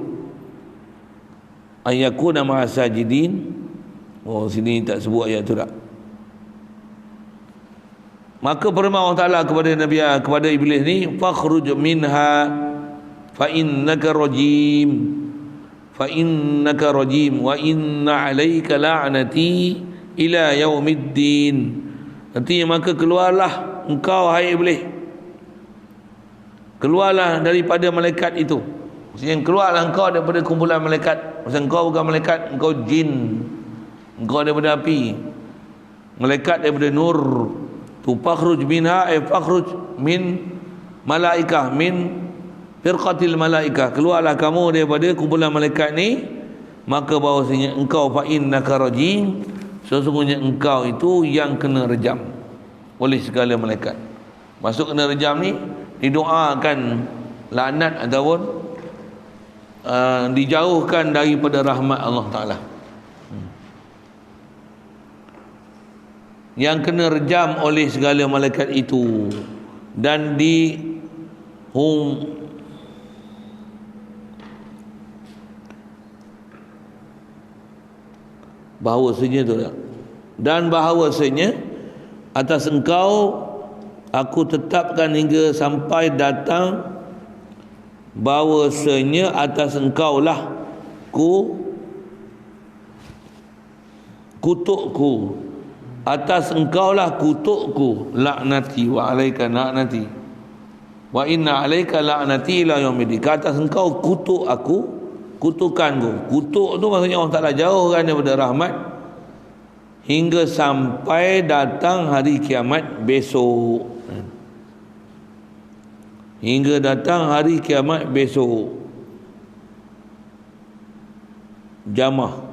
[SPEAKER 1] ayyakuna ma'as sajidin. Oh, sini tak sebut ayat tu tak. Maka firman Allah Ta'ala kepada Iblis ni, fakhruj minha fa innaka rajim wa inna 'alaika la'nati ila yaumiddin. Nanti maka keluarlah engkau, hai Iblis, keluarlah daripada malaikat itu. Maksudnya keluarlah engkau daripada kumpulan malaikat. Maksudnya engkau bukan malaikat, engkau jin. Engkau daripada api, malaikat daripada nur. Tu fakhruj minha ay fakhruj min malaikah, min firqatil malaikah. Keluarlah kamu daripada kumpulan malaikat ni. Maka bahawasanya engkau fa innaka rajim, sesungguhnya engkau itu yang kena rejam oleh segala malaikat. Masuk kena rejam ni, didoakan laknat ataupun dijauhkan daripada rahmat Allah Ta'ala. Yang kena rejam oleh segala malaikat itu, dan bahawasanya tu tak? Dan bahawasanya atas engkau aku tetapkan hingga sampai datang, bahawasanya atas engkau lah kutukku, atas engkau lah kutukku, laknati wa alaika laknati wa inna alaika laknati ila yaumiddin. Atas engkau kutuk aku, kutukanku. Kutuk tu maksudnya Allah Ta'ala jauhkan daripada rahmat hingga sampai datang hari kiamat besok. Hingga datang hari kiamat besok. Jamah.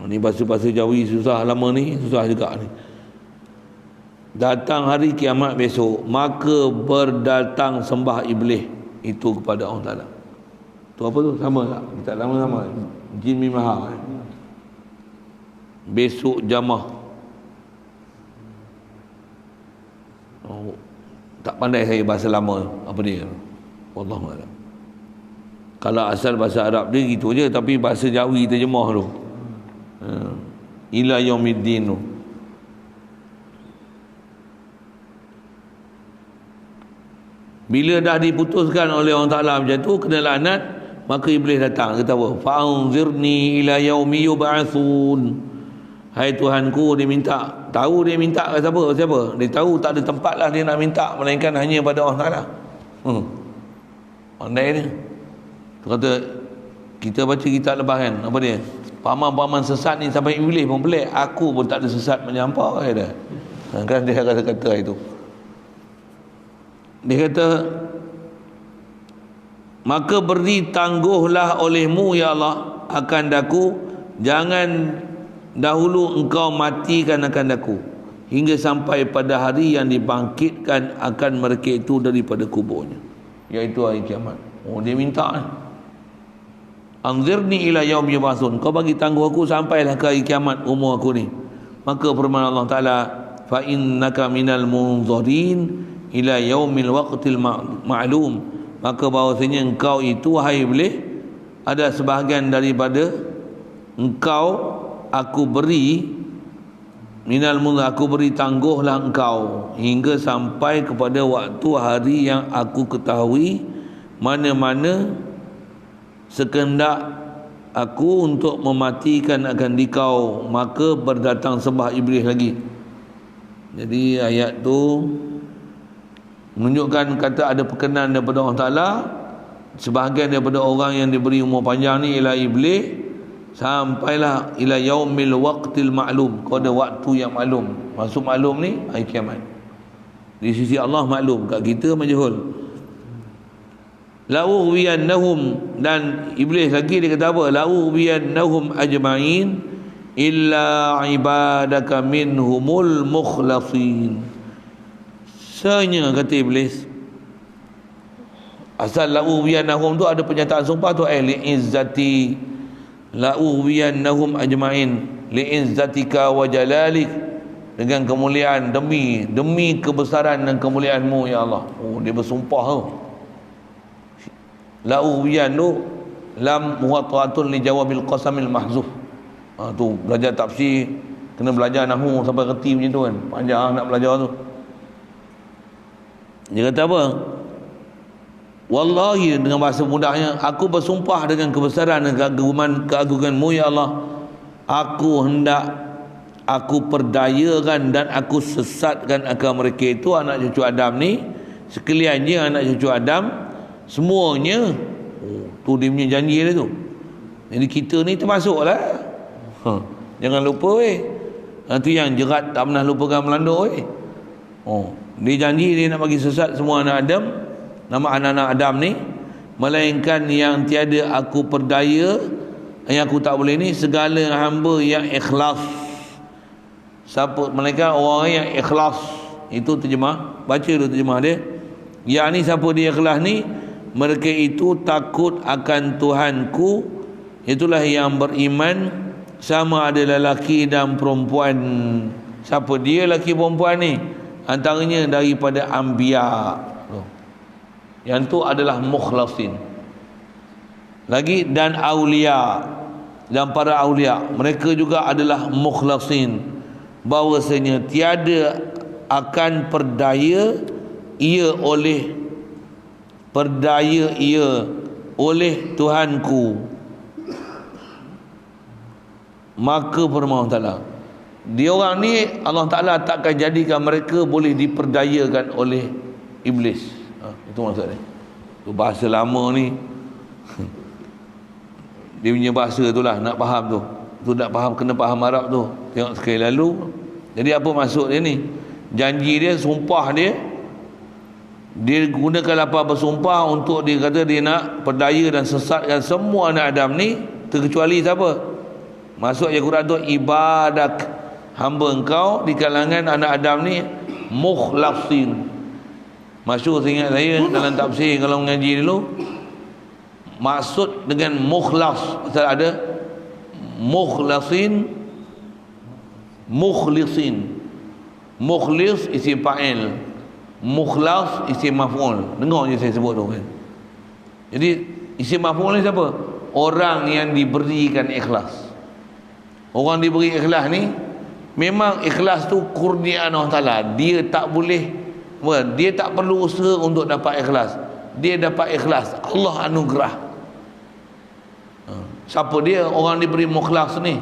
[SPEAKER 1] Ni bahasa-bahasa Jawi susah, lama ni susah juga ni. Datang hari kiamat besok, maka berdatang sembah Iblis itu kepada Allah Ta'ala. Tu apa tu? Sama tak? Tak sama-sama. Jin mim ha. Besok jamah. Oh, tak pandai saya bahasa lama apa dia. Wallahu a'lam. Kalau asal bahasa Arab dia gitu je, tapi bahasa Jawi terjemah tu. Ila yaumiddin. Bila dah diputuskan oleh Allah Ta'ala macam tu, kena laknat, maka Iblis datang, kata apa? Fa'anzirni ila yaumi yub'atsun. Hai Tuhanku, dia minta, tahu dia minta ke siapa? Dia tahu tak ada tempat lah dia nak minta, melainkan hanya pada Allah Ta'ala. Pandai ni. Kata, kita baca kitab lepas kan, apa dia? Paman-paman sesat ni sampai Iblis pun pelik. Aku pun tak ada sesat macam apa kata. Kan dia kata itu. Dia kata, maka beri tangguhlah olehmu ya Allah akan daku, jangan dahulu engkau matikan akan daku, hingga sampai pada hari yang dibangkitkan akan mereka itu daripada kuburnya, iaitu hari kiamat. Oh, dia minta anzirni ila yaum yub'atsun, kau bagi tangguh aku sampailah ke hari kiamat umur aku ni. Maka firman Allah Ta'ala, fa innaka minal munzirin ila yaumil waqtil ma'lum, maka bahawasanya engkau itu wahai Iblis ada sebahagian daripada engkau aku beri minal munzir, aku beri tangguhlah engkau hingga sampai kepada waktu hari yang aku ketahui, mana-mana sekendak aku untuk mematikan akan dikau, maka berdatang sembah iblis lagi. Jadi ayat tu menunjukkan kata ada perkenan daripada Allah Ta'ala. Sebahagian daripada orang yang diberi umur panjang ni ialah iblis, sampailah ila yaumil waqtil ma'lum, kepada waktu yang maklum. Maksud maklum ni hari kiamat. Di sisi Allah maklum, kat kita majhul. La'ughwiyannahum, dan iblis lagi dia kata apa? La'ughwiyannahum ajma'in illa ibadaka minhumul mukhlasin. Senya kata iblis. Asal la'ughwiyannahum tu ada pernyataan sumpah tu, li'izzati la'ughwiyannahum ajma'in li'izzatika wa jalalik, dengan kemuliaan, demi kebesaran dan kemuliaanmu ya Allah. Oh, dia bersumpah tu. La'ughwiyan tu lam muwatta'atun li jawabil qasamil mahzuf. Tu belajar tafsir kena belajar nahwu sampai reti macam tu kan. Panjang nak belajar tu. Dia kata apa? Wallahi, dengan bahasa mudahnya, aku bersumpah dengan kebesaran dan keagunganmu ya Allah, aku hendak aku perdayakan dan aku sesatkan akan mereka itu, anak cucu Adam ni, sekaliannya anak cucu Adam semuanya. Tu dia punya janji dia tu. Jadi kita ni termasuklah. Jangan lupa tu yang jerat tak pernah lupakan melanduk dia janji dia nak bagi sesat semua anak Adam, nama anak-anak Adam ni, melainkan yang tiada aku perdaya, yang aku tak boleh ni, segala hamba yang ikhlas. Siapa? Melainkan orang yang ikhlas. Itu terjemah, baca dulu terjemah dia. Yang ni siapa dia ikhlas ni? Mereka itu takut akan Tuhanku, itulah yang beriman, sama ada lelaki dan perempuan. Siapa dia lelaki perempuan ni? Antaranya daripada anbiya. Yang tu adalah mukhlasin. Lagi dan aulia, dan para aulia, mereka juga adalah mukhlasin. Bahwasanya tiada akan perdaya ia oleh Tuhanku, maka firman Allah Ta'ala, dia orang ni Allah Ta'ala takkan jadikan mereka boleh diperdayakan oleh iblis. Itu maksudnya. Tu bahasa lama ni. Dia punya bahasa tu lah, nak faham tu. Tu nak faham, kena faham Arab tu. Tengok sekali lalu. Jadi apa maksud dia ni? Janji dia, sumpah dia, dia gunakan lapar bersumpah untuk dia kata dia nak perdaya dan sesatkan semua anak Adam ni, terkecuali siapa? Masuk ayat Quran tu, ibadak, hamba engkau di kalangan anak Adam ni mukhlasin. Masyhur ingat saya dalam tafsir kalau mengaji dulu, maksud dengan mukhlas, pasal ada mukhlasin, mukhlisin. Mukhlis isim fa'il, mukhlas isim maf'ul. Dengar je saya sebut tu kan. Jadi isim maf'ul ni siapa? Orang yang diberikan ikhlas. Orang diberi ikhlas ni, memang ikhlas tu kurniaan Allah Ta'ala. Dia tak boleh, dia tak perlu usaha untuk dapat ikhlas. Dia dapat ikhlas, Allah anugerah. Siapa dia orang diberi mukhlas ni?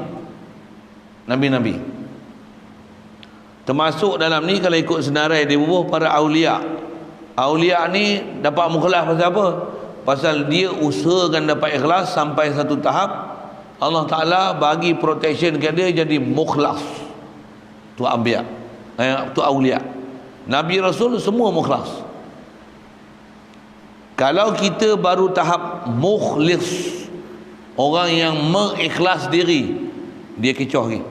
[SPEAKER 1] Nabi-Nabi. Termasuk dalam ni kalau ikut senarai dia bubuh para aulia. Aulia ni dapat mukhlas pasal apa? Pasal dia usahakan dapat ikhlas sampai satu tahap Allah Ta'ala bagi protection ke dia jadi mukhlas. Tu anbiya, tu aulia. Nabi Rasul semua mukhlas. Kalau kita baru tahap mukhlis, orang yang mengikhlas diri, dia kecoh lagi.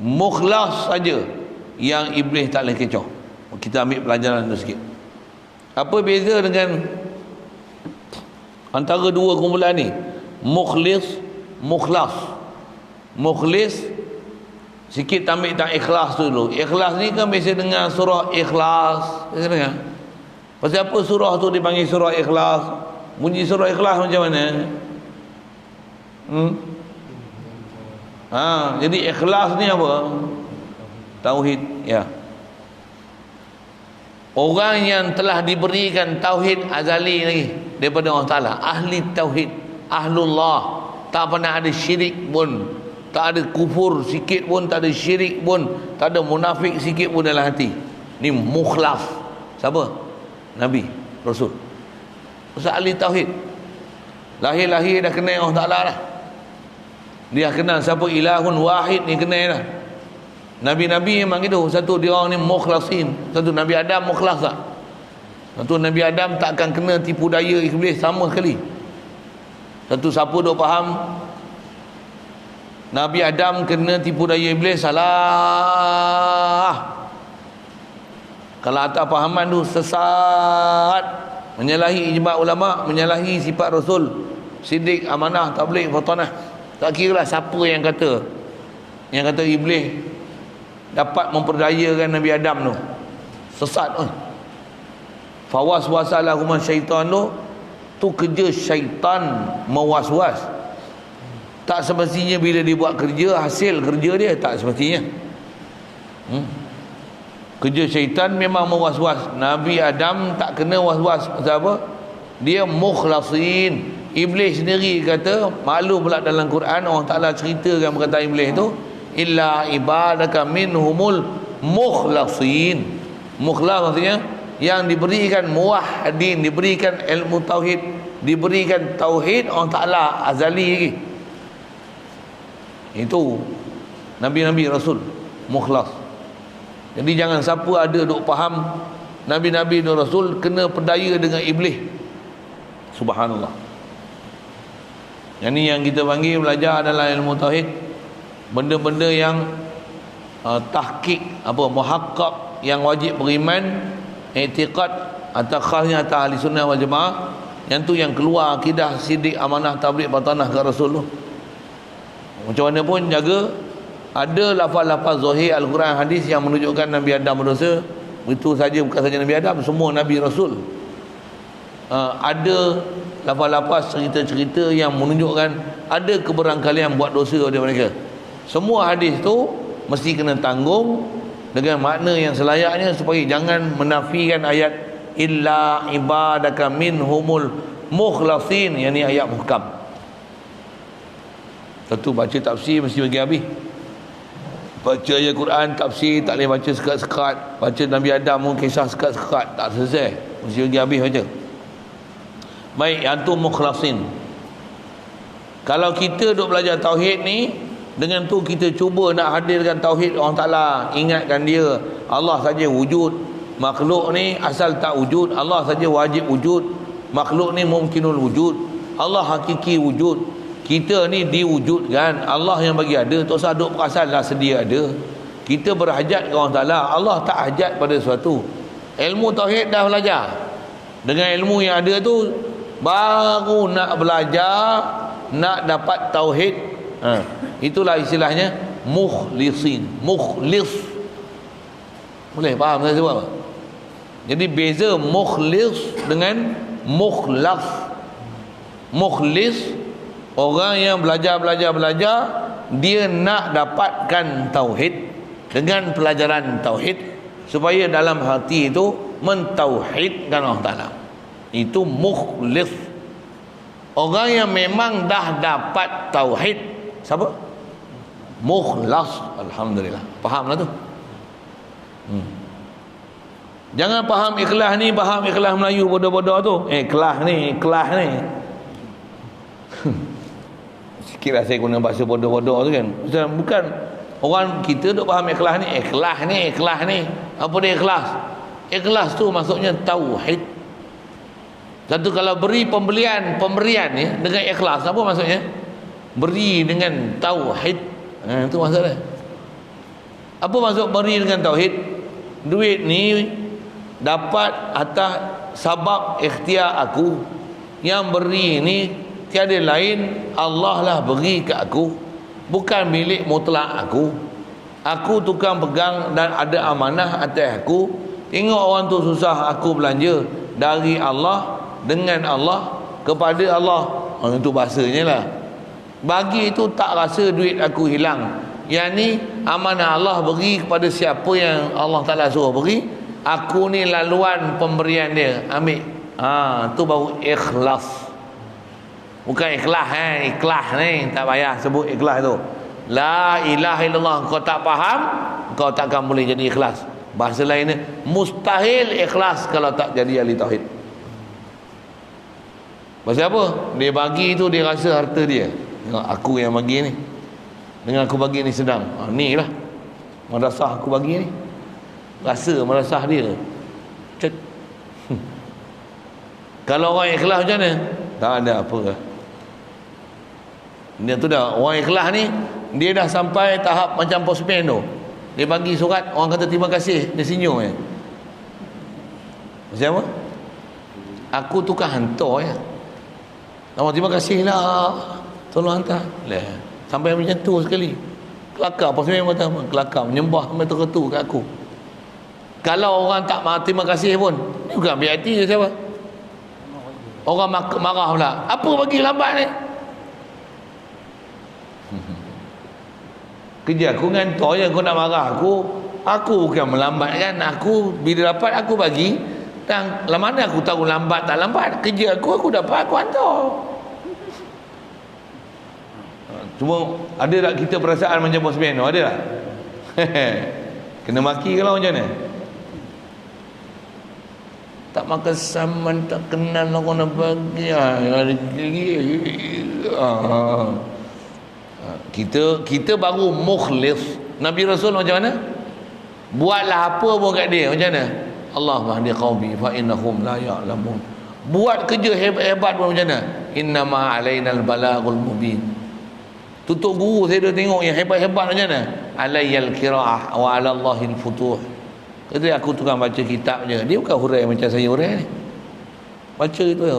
[SPEAKER 1] Mukhlas saja yang iblis tak boleh kecoh. Kita ambil pelajaran tu sikit. Apa beza dengan antara dua kumpulan ni? Mukhlis, mukhlas. Mukhlis sikit ambil tak ikhlas tu dulu. Ikhlas ni kan biasa dengar surah Ikhlas. Biasa dengar. Pasal apa surah tu dipanggil surah Ikhlas? Bunyi surah Ikhlas macam mana? Jadi ikhlas ni apa? Tauhid, ya. Orang yang telah diberikan tauhid azali lagi daripada Allah Ta'ala, ahli tauhid, ahlullah, Tak pernah ada syirik pun, tak ada kufur sikit pun, tak ada syirik pun, tak ada munafik sikit pun dalam hati. Ni mukhlas. Siapa? Nabi, Rasul. Ustaz ahli tauhid. Lahir-lahir dah kenal Allah Ta'ala dah. Dia kenal siapa ilahun wahid ni, kenal dah. Nabi-Nabi memang gitu. Satu dia orang ni mukhlasin. Satu Nabi Adam mukhlas tak? Satu Nabi Adam tak akan kena tipu daya iblis sama sekali. Satu siapa duk faham Nabi Adam kena tipu daya iblis, salah. Kalau atas fahaman tu sesat, menyalahi ijma' ulama', menyalahi sifat Rasul, siddiq, amanah, tabligh, batanah. Tak kira lah siapa yang kata iblis dapat memperdayakan Nabi Adam tu, sesat. Fawas-wasalahuma syaitan tu kerja syaitan mewas-was. Tak semestinya bila dia buat kerja, hasil kerja dia tak semestinya. Kerja syaitan memang mewas-was. Nabi Adam tak kena was-was. Pasal apa? Dia mukhlasin. Iblis sendiri kata, maklum pula dalam Quran Allah Ta'ala ceritakan perkataan iblis tu, illa ibadaka minhumul mukhlasin. Mukhlas maksudnya yang diberikan muwahhidin, diberikan ilmu tauhid, diberikan tauhid Allah Ta'ala azali lagi. Itu Nabi-Nabi Rasul mukhlas. Jadi jangan siapa ada duk faham Nabi-Nabi dan Rasul kena perdaya dengan iblis. Subhanallah. Yang ni yang kita panggil belajar adalah ilmu tauhid. Benda-benda yang tahqiq, muhaqqaq, yang wajib beriman, i'tiqad atau khasnya atas ahli sunnah wal jamaah. Yang tu yang keluar akidah siddiq, amanah, tabligh, batanah ke Rasul tu. Macam mana pun jaga. Ada lafaz-lafaz zahir Al-Quran, hadis yang menunjukkan Nabi Adam berdosa. Itu saja, bukan saja Nabi Adam, semua Nabi Rasul. Ada lafaz-lafaz cerita-cerita yang menunjukkan ada keberangkalian buat dosa oleh mereka. Semua hadis tu mesti kena tanggung dengan makna yang selayaknya, supaya jangan menafikan ayat illa ibadaka minhumul mukhlasin, yang ni ayat muhkam. Satu baca tafsir mesti bagi habis. Baca ayat Quran, tafsir tak boleh baca sekat-sekat. Baca Nabi Adam pun kisah sekat-sekat, tak selesai, mesti bagi habis baca. Baik, antum mukhlasin. Kalau kita duk belajar tauhid ni, dengan tu kita cuba nak hadirkan tauhid Allah Ta'ala, ingatkan dia Allah saja wujud, makhluk ni asal tak wujud, Allah saja wajib wujud, makhluk ni mungkinul wujud, Allah hakiki wujud, kita ni diwujudkan, Allah yang bagi ada. Tak usah duk perasan lah sedia ada. Kita berhajat ke Allah Ta'ala, Allah tak hajat pada sesuatu. Ilmu tauhid dah belajar, dengan ilmu yang ada tu baru nak belajar, nak dapat tauhid. Itulah istilahnya mukhlisin. Mukhlis. Boleh faham saya sebab apa? Jadi beza mukhlis dengan mukhlas. Mukhlis, orang yang belajar, dia nak dapatkan tauhid dengan pelajaran tauhid, supaya dalam hati itu mentauhidkan Allah Ta'ala. Itu mukhlis. Orang yang memang dah dapat tauhid, siapa? Mukhlas. Alhamdulillah. Fahamlah tu. Jangan faham ikhlas ni, faham ikhlas Melayu bodoh-bodoh tu. Ikhlas ni. Sikit lah saya guna bahasa bodoh-bodoh tu kan. Bukan orang kita duk faham ikhlas ni. Apa dia ikhlas? Ikhlas tu maksudnya tauhid. Satu, kalau beri pemberian ni dengan ikhlas, apa maksudnya? Beri dengan tauhid. Itu maksudnya. Apa maksud beri dengan tauhid? Duit ni dapat atas sabab ikhtiar aku. Yang beri ni tiada lain, Allah lah beri ke aku, bukan milik mutlak aku. Aku tukang pegang dan ada amanah atas aku. Tengok orang tu susah, aku belanja dari Allah, dengan Allah, kepada Allah. Itu bahasanya lah. Bagi itu tak rasa duit aku hilang. Yang ni amanah Allah beri kepada siapa yang Allah Ta'ala suruh beri. Aku ni laluan pemberian dia, ambil. Tu baru ikhlas.
[SPEAKER 2] Bukan ikhlas ikhlas ni tak payah sebut ikhlas tu. La ilaha illallah kau tak faham, kau takkan boleh jadi ikhlas. Bahasa lainnya mustahil ikhlas kalau tak jadi ahli tauhid. Pasal apa? Dia bagi tu dia rasa harta dia. Tengok aku yang bagi ni. Dengan aku bagi ni sedang. Ni lah madrasah aku bagi ni. Rasa madrasah dia. Cek. Kalau orang ikhlas macam mana? Tak ada apa lah. Dia tu dah orang ikhlas ni, dia dah sampai tahap macam postman tu. Dia bagi surat, orang kata terima kasih, dia senyum je. Macam apa? Aku tukar hantar ya. Orang terima kasih lah, tolong hantar lah. Sampai macam tu sekali. Kelakar postman kata apa? Kelakar menyembah sampai terketu kat aku. Kalau orang tak terima kasih pun, ni bukan BIT je siapa? Orang marah pula. Apa bagi lambat ni? Kerja aku ngantor je, kau nak marah aku. Aku bukan melambatkan. Aku bila dapat aku bagi. Dan mana aku tahu lambat tak lambat. Kerja aku dapat, aku hantar. Cuma ada tak kita perasaan macam postman tu? Ada tak? Kena maki kalau macam mana? Tak makan saman, tak kenal orang nak bagi. Kita baru mukhlis. Nabi Rasul macam mana? Buatlah apa pun kat dia macam mana? Allah mahdi qaumi fa innahum la ya'lamun. Buat kerja hebat-hebat pun macam mana? Innama alainal balagul mubin. Tutup guru saya dah tengok yang hebat-hebat macam mana? Alayyal qiraah wa 'ala Allahil futuh. Kata aku tukang baca kitab je. Dia bukan hurai macam saya hurai ni. Baca itu ya.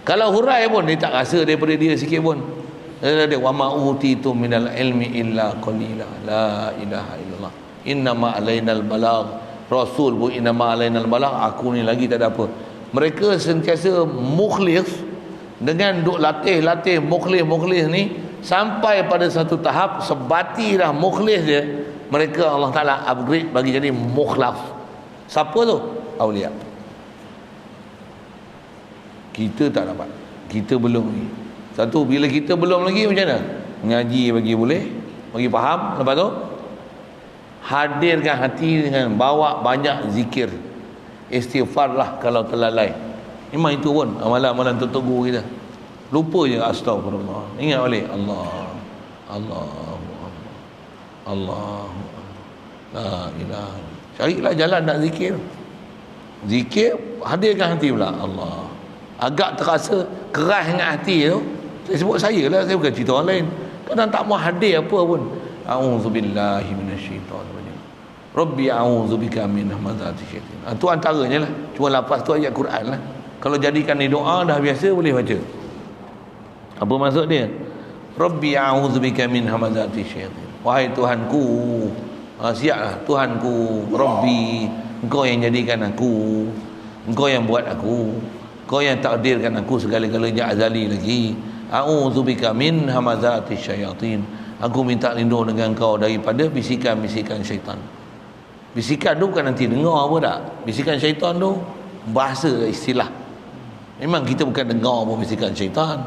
[SPEAKER 2] Kalau hurai pun dia tak rasa daripada dia sikit pun. Dia wa ma utitu minal ilmi illa qalila. La ilaha illallah. Innama alainal balagh. Rasul pun innama alainal balagh. Aku ni lagi tak ada apa. Mereka sentiasa mukhlis dengan duk latih mukhlis ni sampai pada satu tahap sebati dah mukhlis dia. Mereka Allah Ta'ala upgrade bagi jadi mukhlas. Siapa tu? Awliya. Kita tak dapat. Kita belum lagi. Satu, bila kita belum lagi macam mana? Ngaji bagi boleh, bagi faham. Lepas tu hadirkan hati dengan bawa banyak zikir. Istighfar lah kalau terlalai. Memang itu pun amalan-amalan tertunggu kita. Lupa je astagfirullah. Ingat balik Allah la ilaha. Carilah jalan nak zikir. Zikir hadirkan hati pula Allah. Agak terasa keras dengan hati tu. Saya sebut saya lah, saya bukan cerita orang lain. Kadang tak mau hadir apa pun. A'udzubillahi minasyaitanir rajim. Rabbi a'udzubika min hamazati syaitan. Itu antaranya lah. Cuma lafaz tu ayat Quran lah. Kalau jadikan ni doa dah biasa boleh baca. Apa maksud dia? Rabbi a'udzubika min hamazati syaitan. Wahai Tuhanku, siaplah Tuhanku, Rabbi, Engkau yang jadikan aku, Engkau yang buat aku, Engkau yang takdirkan aku segala-galanya azali lagi. A'udzubika min hamazati syayatin. Aku minta lindung dengan Engkau daripada bisikan-bisikan syaitan. Bisikan tu bukan nanti dengar apa tak. Bisikan syaitan tu bahasa istilah. Memang kita bukan dengar apa bisikan syaitan.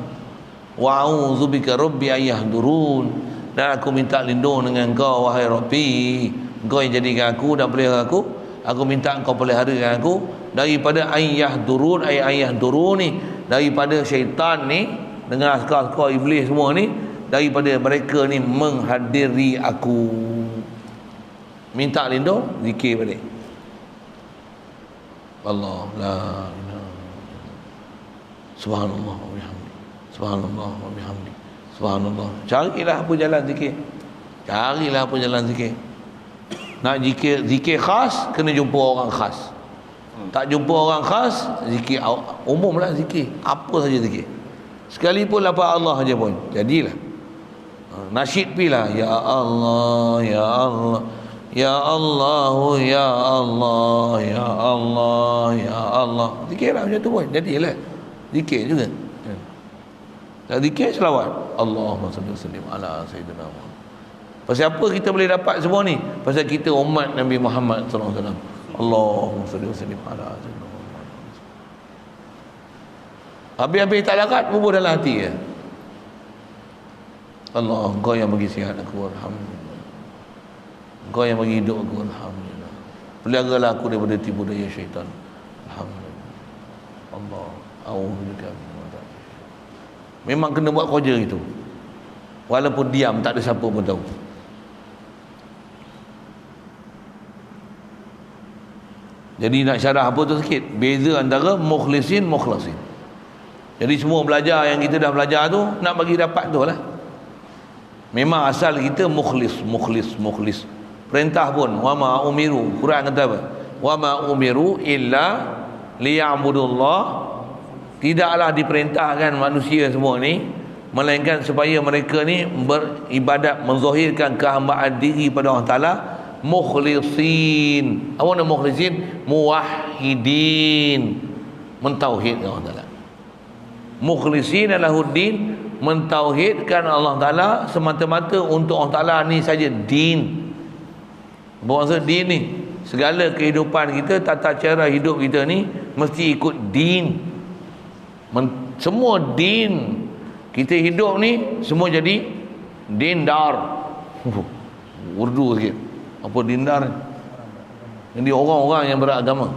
[SPEAKER 2] Wa'udzubika rabbi ayyahdurun. Dan aku minta lindung dengan Engkau wahai Rabbi, Engkau yang jadikan aku dan pelihara aku. Aku minta Engkau peliharakan aku daripada ayyahdurun, ayyahdurun ni, daripada syaitan ni dengan askar-askar iblis semua ni, daripada mereka ni menghadiri aku. Minta lindung, zikir balik. Allah la ilaha. Subhanallah wa bihamdi. Subhanallah wa bihamdi. Subhanallah. Carilah apa jalan zikir. Carilah apa jalan zikir. Nak zikir khas, kena jumpa orang khas. Tak jumpa orang khas, zikir umum lah zikir. Apa saja zikir. Sekalipun lafaz Allah saja pun. Jadilah. Nasyid pilah. Ya Allah, Ya Allah. Ya Allah, Ya Allah, Ya Allah, Ya Allah. Zikirlah macam tu pun. Jadilah. Zikir juga. Tak zikir selawat. Allahumma salli wa sallim ala sayyidina Muhammad. Pasal apa kita boleh dapat semua ni? Pasal kita umat Nabi Muhammad sallallahu alaihi wasallam. Allahumma salli wa sallim ala sayyidina Muhammad. Habis-habis tak larat, bubuh dalam hati ya. Allah, Engkau yang bagi sihat aku, alhamdulillah. Engkau yang bagi hidup aku, alhamdulillah. Peliharalah aku daripada tipu daya syaitan, alhamdulillah. Allah, a'udzubika min adzab. Memang kena buat kerja itu. Walaupun diam, tak ada siapa pun tahu. Jadi nak syarah apa tu sikit, beza antara mukhlisin, mukhlasin. Jadi semua belajar yang kita dah belajar tu, nak bagi dapat tu lah. Memang asal kita mukhlis. Perintah pun, wa ma umiru, Quran kata apa? Wa ma umiru illa liya'budullah. Tidaklah diperintahkan manusia semua ni melainkan supaya mereka ni beribadat, menzahirkan kehambaan diri pada Allah Taala, mukhlisin. Apa nama mukhlisin? Muwahhidin, mentauhidkan Allah Taala. Mukhlisin lahuddin, mentauhidkan Allah Taala semata-mata untuk Allah Taala ni saja, din. Maksud din ni, segala kehidupan kita, tata cara hidup kita ni mesti ikut din. Semua din kita hidup ni semua jadi dindar. Urdu sikit. Apa dindar? Jadi orang-orang yang beragama.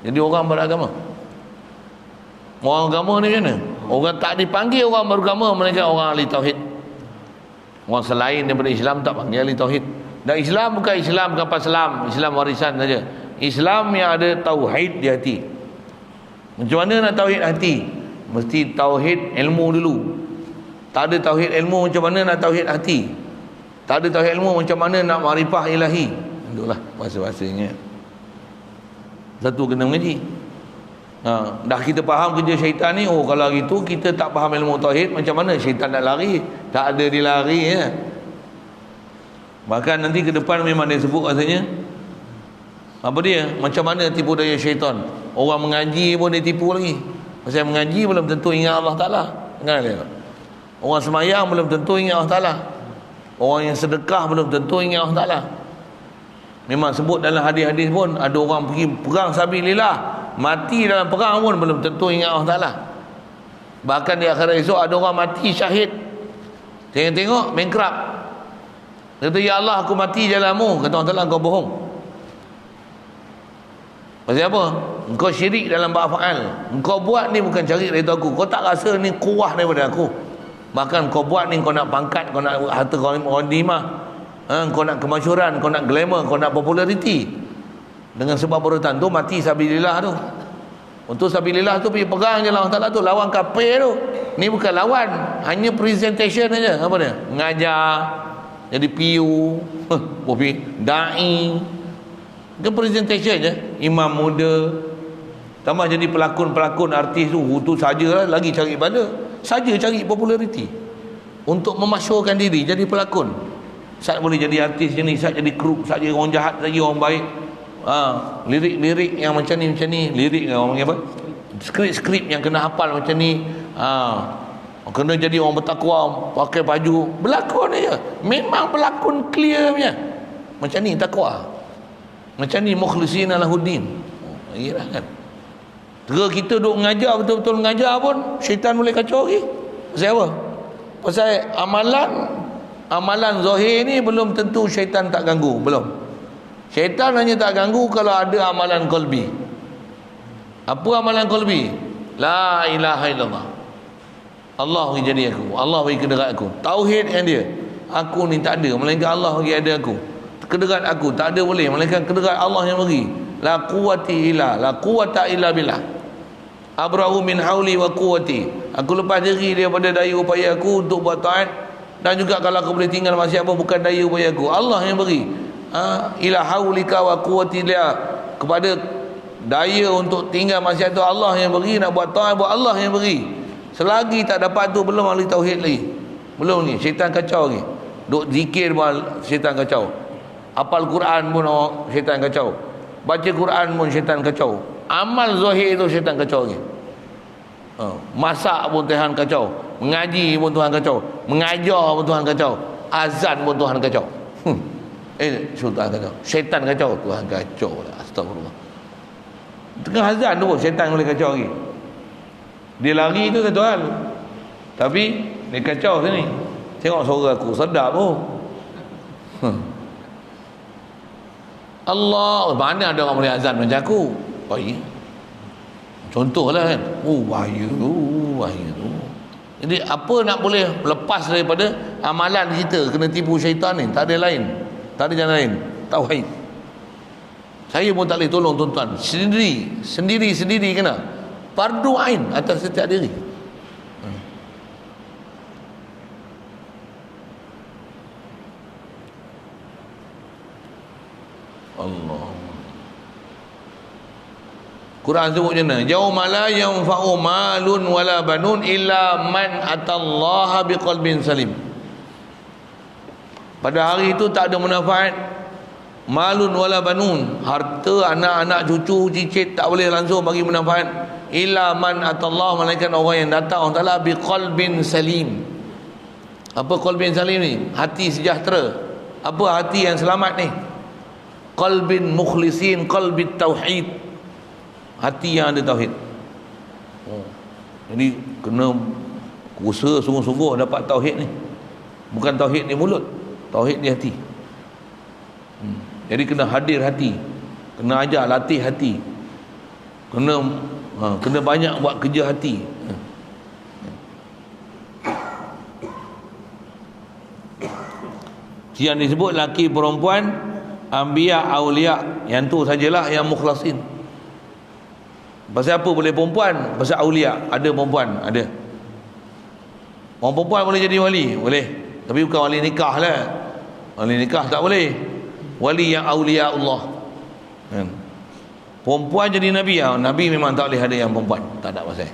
[SPEAKER 2] Jadi orang beragama. Orang agama ni macam mana? Orang tak dipanggil orang beragama melainkan orang ahli tauhid. Orang selain daripada Islam tak panggil ahli tauhid. Dan Islam bukan Islam kapal selam, Islam warisan saja. Islam yang ada tauhid di hati. Macam mana nak tauhid hati? Mesti tauhid ilmu dulu. Tak ada tauhid ilmu, macam mana nak tauhid hati? Tak ada tauhid ilmu, macam mana nak makrifah ilahi? Itulah bahasa-bahasanya. Satu kena mengaji. Dah kita faham kerja syaitan ni. Oh, kalau gitu kita tak faham ilmu tauhid, macam mana syaitan nak lari? Tak ada dia lari ya. Bahkan nanti ke depan memang dia sebut rasanya apa dia? Macam mana tipu daya syaitan. Orang mengaji pun dia tipu lagi. Pasal mengaji belum tentu ingat Allah Ta'ala. Kan dia? Orang semayang belum tentu ingat Allah Ta'ala. Orang yang sedekah belum tentu ingat Allah Ta'ala. Memang sebut dalam hadis-hadis pun, ada orang pergi perang sabilillah, mati dalam perang pun belum tentu ingat Allah Ta'ala. Bahkan di akhirat esok ada orang mati syahid, tengok bankrupt. Dia kata, ya Allah aku mati jalanmu. Kata Allah Ta'ala, kau bohong. Pasal apa? Engkau syirik dalam ba'afa'al. Engkau buat ni bukan cari daripada aku. Kau tak rasa ni kuah daripada aku. Bahkan kau buat ni, kau nak pangkat, kau nak harta ghanimah, kau nak kemasyhuran, kau nak glamour, kau nak populariti. Dengan sebab berurutan tu mati sabilillah tu. Untuk sabilillah tu pergi perang je lah Allah Ta'ala tu, lawan kafir tu. Ni bukan lawan, hanya presentation aja. Apa dia? Ngajar, jadi PU, da'i. Ke presentation je. Imam muda, tambah jadi pelakon-pelakon, artis tu sajalah, lagi cari pada. Saja cari populariti untuk memasyhurkan diri, jadi pelakon. Sat boleh jadi artis je ni, sat jadi kru, sat jadi orang jahat, lagi orang baik. Lirik-lirik yang macam ni, lirik orang panggil apa? Skrip-skrip yang kena hafal macam ni. Kena jadi orang bertakwa, pakai baju, berlakon aja. Memang berlakon clear punya. Macam ni takwa. Macam ni mukhlisina lahuddin. Iyalah kan. Terus kita duk mengajar, betul-betul mengajar pun syaitan boleh kacau lagi. Pasal apa? Pasal amalan zahir ni belum tentu syaitan tak ganggu. Belum. Syaitan hanya tak ganggu kalau ada amalan qalbi. Apa amalan qalbi? La ilaha illallah. Allah bagi jadi aku, Allah bagi kederat aku. Tauhid yang dia, aku ni tak ada melainkan Allah bagi ada aku. Kederat aku tak ada boleh melainkan kederat Allah yang bagi. La quwwata illa billah. Abrahu min hauli wa quwwati. Aku lepas diri daripada daya upaya aku untuk buat taat, dan juga kalau aku boleh tinggal maksiat pun bukan daya upaya aku, Allah yang beri. Ila haulika wa quwwati la, kepada daya untuk tinggal maksiat tu Allah yang beri, nak buat taat buat Allah yang beri. Selagi tak dapat tu belum ahli tauhid lagi. Belum ni, syaitan kacau lagi. Duk zikir pun syaitan kacau. Hafal Quran pun syaitan kacau. Baca Quran pun syaitan kacau. Amal zahir tu syaitan kacau lagi. Masak pun Tuhan kacau. Mengaji pun Tuhan kacau. Mengajar pun Tuhan kacau. Azan pun Tuhan kacau. Sultan kacau. Syaitan kacau. Tuhan kacau lah. Astagfirullah. Tengah azan tu pun syaitan boleh kacau lagi. Dia lari tu satu hal, tapi dia kacau sini. Tengok suara aku sedap tu. Allah, mana ada orang boleh azan macam aku? Baik. Contohlah kan. Bahaya tu. Jadi apa nak boleh lepas daripada amalan kita kena tipu syaitan ni? Tak ada lain. Tak ada jalan lain. Tauhid. Saya pun tak boleh tolong tuan-tuan. Sendiri kena. Fardu ain atas setiap diri. Allah. Quran sebut macam mana? Yauma la yanfa'u malun wala banun illa man atallaha biqalbin salim. Pada hari itu tak ada manfaat malun wala banun, harta, anak-anak, cucu, cicit tak boleh langsung bagi manfaat, illa man atallaha, malaikat orang yang datang Allah Taala biqalbin salim. Apa qalbin salim ni? Hati sejahtera. Apa hati yang selamat ni? Qalbin mukhlisin, qalbit tauhid, hati yang ada tauhid. Jadi kena usaha sungguh-sungguh dapat tauhid ni. Bukan tauhid di mulut, tauhid di hati. Jadi kena hadir hati, kena ajar latih hati, kena banyak buat kerja hati. Yang disebut laki perempuan, anbiya, aulia, yang tu sajalah yang mukhlasin. Pasal apa boleh perempuan? Pasal aulia, ada perempuan, ada. Orang perempuan boleh jadi wali, boleh. Tapi bukan wali nikah lah. Wali nikah tak boleh. Wali yang aulia Allah. Perempuan jadi nabi, nabi memang tak boleh ada yang perempuan, tak ada pasal.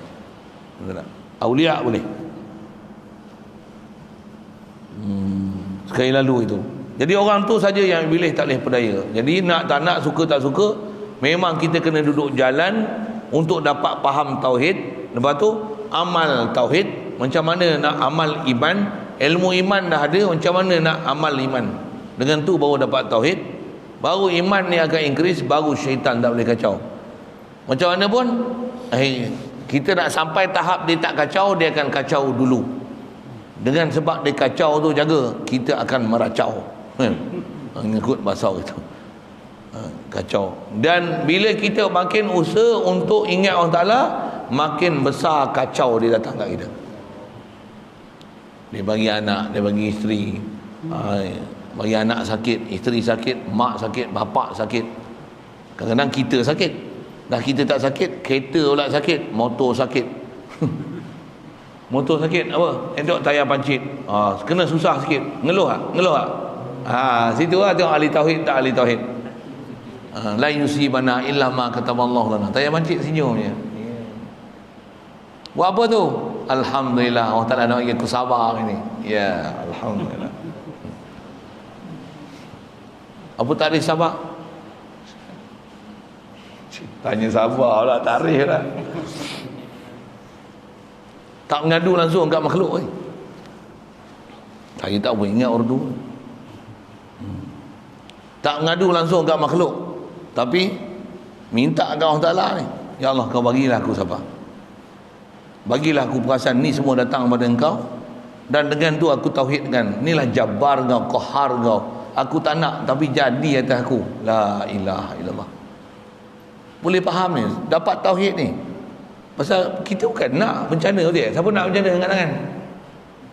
[SPEAKER 2] Aulia boleh. Sekali lalu itu. Jadi orang tu saja yang Iblis tak boleh perdaya. Jadi nak tak nak, suka tak suka, memang kita kena duduk jalan untuk dapat faham tauhid. Lepas tu amal tauhid, macam mana nak amal iman. Ilmu iman dah ada, macam mana nak amal iman. Dengan tu baru dapat tauhid, baru iman ni akan increase, baru syaitan tak boleh kacau. Macam mana pun kita nak sampai tahap dia tak kacau, dia akan kacau dulu. Dengan sebab dia kacau tu, jaga, kita akan meracau. Ngikut bahasa itu. Kacau. Dan bila kita makin usaha untuk ingat Allah Ta'ala, makin besar kacau dia datang kat kita. Dia bagi anak, dia bagi isteri, bagi anak sakit, isteri sakit, mak sakit, bapak sakit. Kadang-kadang kita sakit. Dah kita tak sakit, kereta pula sakit, motor sakit. Motor sakit apa? Dok tayar pancit. Kena susah sikit. Ngeluh tak? Ngeluh tak? Situ lah tengok ahli tauhid tak ahli tauhid. La yusibana illa ma kataballahu lana. Tayar pancit senyum je. Buat apa tu? Alhamdulillah, Allah Ta'ala nak bagi aku sabar ni. Ya, alhamdulillah. Apa tak ada sabar? Tanya sabar lah, tarikh lah. Tak mengadu langsung kat makhluk. Saya tak boleh ingat urdu. Tak mengadu langsung kat makhluk, tapi minta kat Allah Ta'ala ni, ya Allah, kau bagilah aku sabar, bagilah aku perasaan ni semua datang pada engkau, dan dengan tu aku tauhidkan, inilah Jabbar kau, Qahar kau, aku tak nak tapi jadi atas aku. La ilaha illallah. Boleh faham ni, dapat tauhid ni. Pasal kita bukan nak bencana dia. Siapa nak bencana dengan tangan?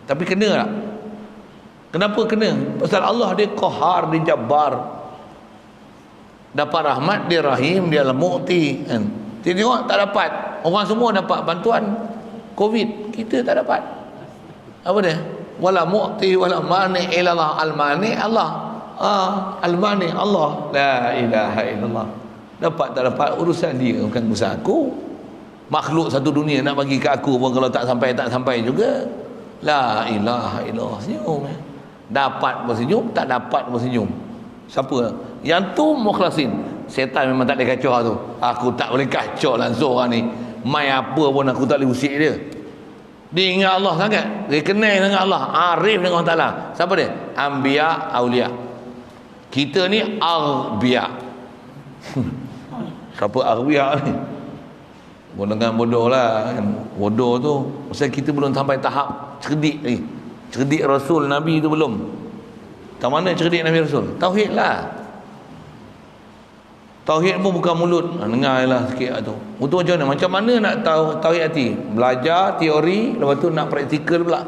[SPEAKER 2] Tapi kena tak? Kenapa kena? Pasal Allah dia Qahar, dia Jabbar. Dapat rahmat, dia Rahim, dia Al-Mu'ti kan? Tengok tak dapat. Orang semua dapat bantuan Covid, kita tak dapat. Apa dia? Wala mu'ti wala mani illallah. Al-mani Allah. Al-mani Allah. La ilaha illallah. Dapat tak dapat urusan dia, bukan urusan aku. Makhluk satu dunia nak bagi ke aku pun kalau tak sampai juga. La ilaha illallah. Senyum. Dapat bersenyum, tak dapat bersenyum. Siapa? Yang tu mukhlasin. Setan memang tak boleh kacau tu. Aku tak boleh kacau langsung orang ni. Mai apa pun aku tak boleh usik dia. Dia ingat Allah sangat, dia kenal dengan Allah, arif dengan Allah Ta'ala. Siapa dia? Anbiya, aulia. Kita ni Arbiya. Siapa Arbiya ni? Dengan bodoh lah kan. Bodoh tu pasal kita belum sampai tahap cerdik lagi. Cerdik Rasul Nabi tu belum. Tak mana cerdik Nabi Rasul? Tauhid lah. Tauhid pun bukan mulut. Dengar lah sikit lah tu. Itu macam mana? Macam mana nak tahu tauhid hati? Belajar teori, lepas tu nak praktikal pula.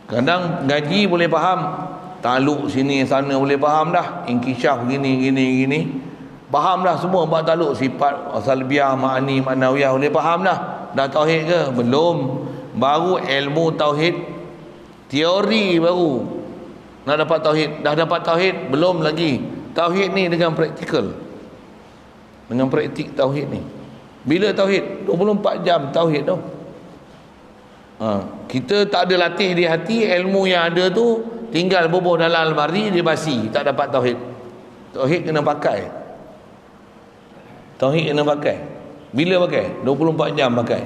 [SPEAKER 2] Kadang ngaji boleh faham, taluk sini sana boleh faham dah. Inkisyaf gini. Faham dah semua bab taluk, sifat salbiah, ma'ani, ma'nawiyah boleh faham dah. Dah tauhid ke? Belum. Baru ilmu tauhid teori baru nak dapat tauhid. Dah dapat tauhid belum lagi. Tauhid ni dengan praktikal. Dengan praktik tauhid ni. Bila tauhid? 24 jam tauhid tu. Kita tak ada latih di hati, ilmu yang ada tu tinggal bubuh dalam almari, dia basi, tak dapat tauhid. Tauhid kena pakai. Tauhid kena pakai. Bila pakai? 24 jam pakai.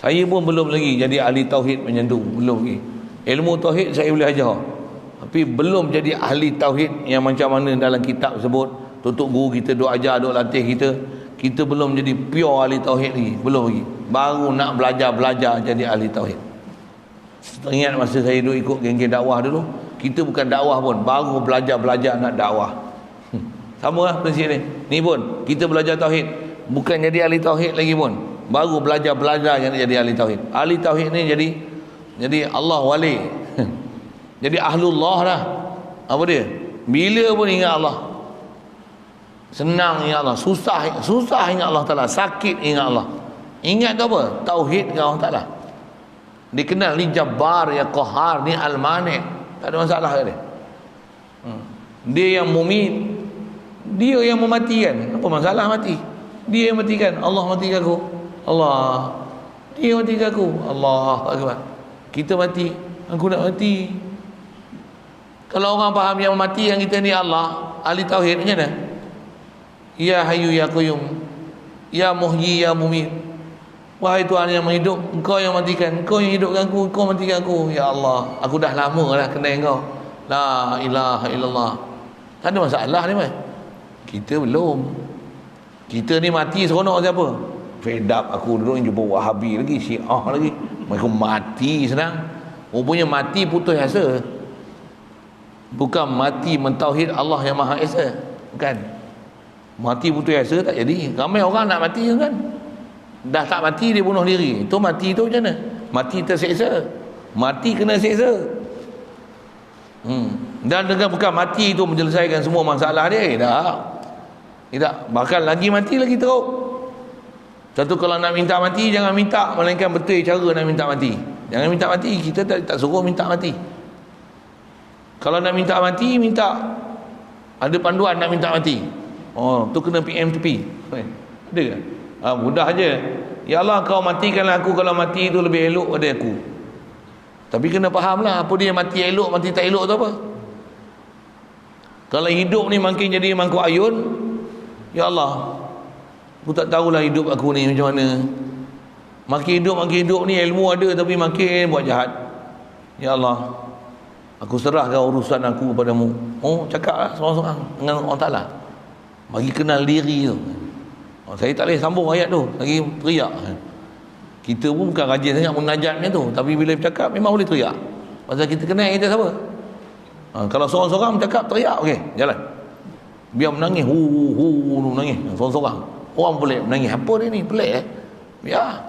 [SPEAKER 2] Saya pun belum lagi jadi ahli tauhid macam tu, belum lagi. Ilmu tauhid saya boleh ajar, tapi belum jadi ahli tauhid yang macam mana dalam kitab sebut. Tutup guru kita duk ajar, duk latih kita belum jadi pure ahli tauhid lagi, belum lagi. Baru nak belajar jadi ahli tauhid. Ingat masa saya duk ikut geng-geng dakwah dulu, kita bukan dakwah pun, baru belajar nak dakwah. Sama lah prinsip ni. Ni pun kita belajar tauhid, bukan jadi ahli tauhid lagi pun, baru belajar yang nak jadi ahli tauhid. Ahli tauhid ni jadi Allah wali. Jadi ahlullah dah. Apa dia? Bila pun ingat Allah. Senang ingat Allah, susah ingat Allah Ta'ala, sakit ingat Allah. Ingat tu apa? Tauhid dengan Allah Ta'ala. Dikenal ni Jabbar, ya Qahar, ni Al-Mani'. Tak ada masalah dia. Dia yang mumit, dia yang mematikan. Apa masalah mati? Dia yang matikan. Allah matikan aku. Allah. Dia yang matikan aku. Allah Akbar. Kita mati, aku nak mati. Kalau orang faham yang mati yang kita ni Allah, ahli tauhid, macam mana? Ya Hayyu ya Qayyum, ya Muhyi ya Mumit. Wahai Tuhan yang menghidup, Engkau yang matikan, Engkau yang hidupkan aku, Engkau matikan aku. Ya Allah, aku dah lama dah kenal Engkau. La ilaha illallah. Tak ada masalah ni mai. Kita belum. Kita ni mati seronok siapa? Fed up aku duduk jumpa Wahabi lagi, Syiah lagi. Mereka mati senang. Rupanya mati putus asa. Bukan mati mentauhid Allah yang Maha Esa. Bukan. Mati putus asa tak jadi. Ramai orang nak mati kan. Dah tak mati dia bunuh diri. Itu mati tu macam mana? Mati terseksa. Mati kena seksa. Dan dengan bukan mati itu menyelesaikan semua masalah dia. Tidak. Bahkan lagi mati lagi teruk. Satu, kalau nak minta mati, jangan minta melainkan betul cara nak minta mati. Jangan minta mati. Kita tak suruh minta mati. Kalau nak minta mati, minta ada panduan nak minta mati. Oh, tu kena PM to P. Ada ke? Mudah aja. Ya Allah, kau matikanlah aku kalau mati itu lebih elok pada aku. Tapi kena fahamlah apa dia mati elok, mati tak elok tu apa. Kalau hidup ni makin jadi mangkuk ayun, ya Allah, aku tak tahulah hidup aku ni macam mana. Makin hidup ni ilmu ada tapi makin buat jahat. Ya Allah, aku serahkan urusan aku kepadamu. Oh, cakaplah seorang-seorang dengan Allah Ta'ala. Bagi kenal diri tu. Saya tak boleh sambung ayat tu, lagi teriak. Kita pun bukan rajin sangat munajatnya tu, tapi bila bercakap memang boleh teriak. Pasal kita kenal kita siapa. Kalau seorang-seorang bercakap teriak, okey, jalan. Biar menangis, menangis seorang-seorang. Orang boleh menangis. Apa dia ni? Pelik biar.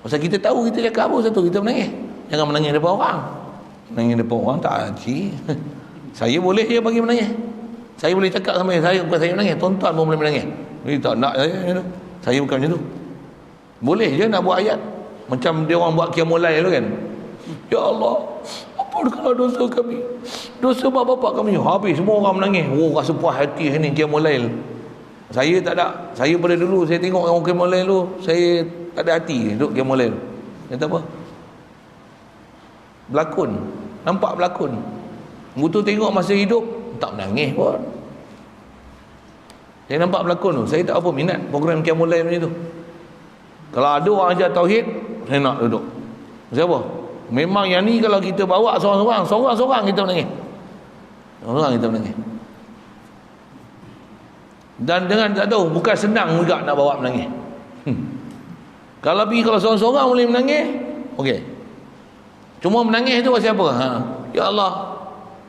[SPEAKER 2] Pasal kita tahu kita cakap apa satu, kita menangis. Jangan menangis depan orang. Menangis depan orang tak aci. Saya boleh je bagi menangis. Saya boleh cakap sama saya, bukan saya menangis, tuan-tuan pun boleh menangis. Ini tak nak saya bukan macam tu. Boleh je nak buat ayat macam dia orang buat qiyamul lail tu kan. Ya Allah, ampunkanlah dosa kami, dosa mak bapak kami. Habis semua orang menangis. Oh, rasa puas hati ni qiyamul lail. Saya tak ada. Saya pada dulu saya tengok orang qiyamul lail tu, saya tak ada hati duduk qiyamul lail. Kata apa? Berlakon. Nampak berlakon. Mutu tengok masa hidup tak menangis pun. Saya nampak berlakon tu. Saya tak apa minat program qiyamul lail macam tu. Kalau ada orang ajar tauhid, saya nak duduk. Siapa? Memang yang ni kalau kita bawa seorang-seorang kita menangis. Seorang kita menangis. Dan dengan tak tahu, bukan senang juga nak bawa menangis. Kalau seorang-seorang boleh menangis, okey. Cuma menangis tu pasal apa? Ya Allah,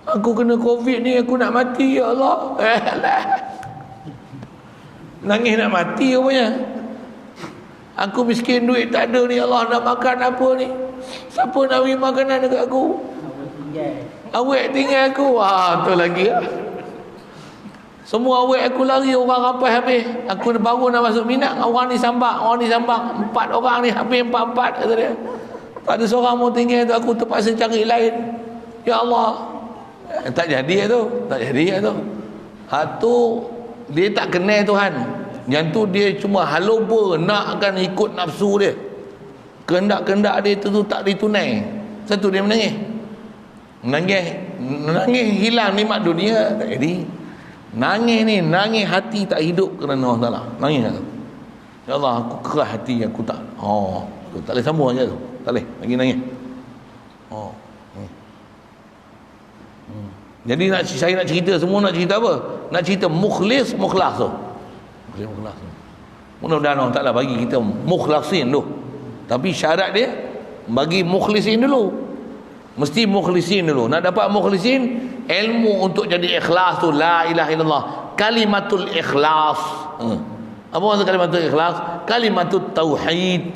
[SPEAKER 2] aku kena COVID ni, aku nak mati ya Allah. Nangis nak mati rupanya. Aku miskin, duit tak ada ni ya Allah, nak makan apa ni? Siapa nak beri makanan dekat aku? Awet tinggal aku. Tu lagi. Semua awet aku lari, orang rampai habis. Aku baru nak masuk Minang, orang ni sambak. 4 orang ni habis 4 kata dia. Tak ada seorang mau tinggal tu, aku terpaksa cari lain. Ya Allah. Tak jadi tu. Tu dia tak kenal Tuhan. Yang tu dia cuma haloba nakkan ikut nafsu dia. Kehendak-kehendak dia tu tak ditunai. Satu dia menangis. Menangis hilang nikmat dunia. Tak jadi. Nangis hati tak hidup kerana Allah Taala. Nangis tu. Ya Allah, aku keras hati, aku tak. Tak boleh sambung aja tu. Tak boleh lagi nangis. Jadi saya nak cerita, semua nak cerita apa? Nak cerita mukhlas tu. Mudah-mudahan Allah Ta'ala bagi kita mukhlasin tu. Tapi syarat dia bagi mukhlisin dulu. Mesti mukhlisin dulu. Nak dapat mukhlisin, ilmu untuk jadi ikhlas tu la ilaha illallah, kalimatul ikhlas. Apa maksud kalimatul ikhlas? Kalimatul tauhid.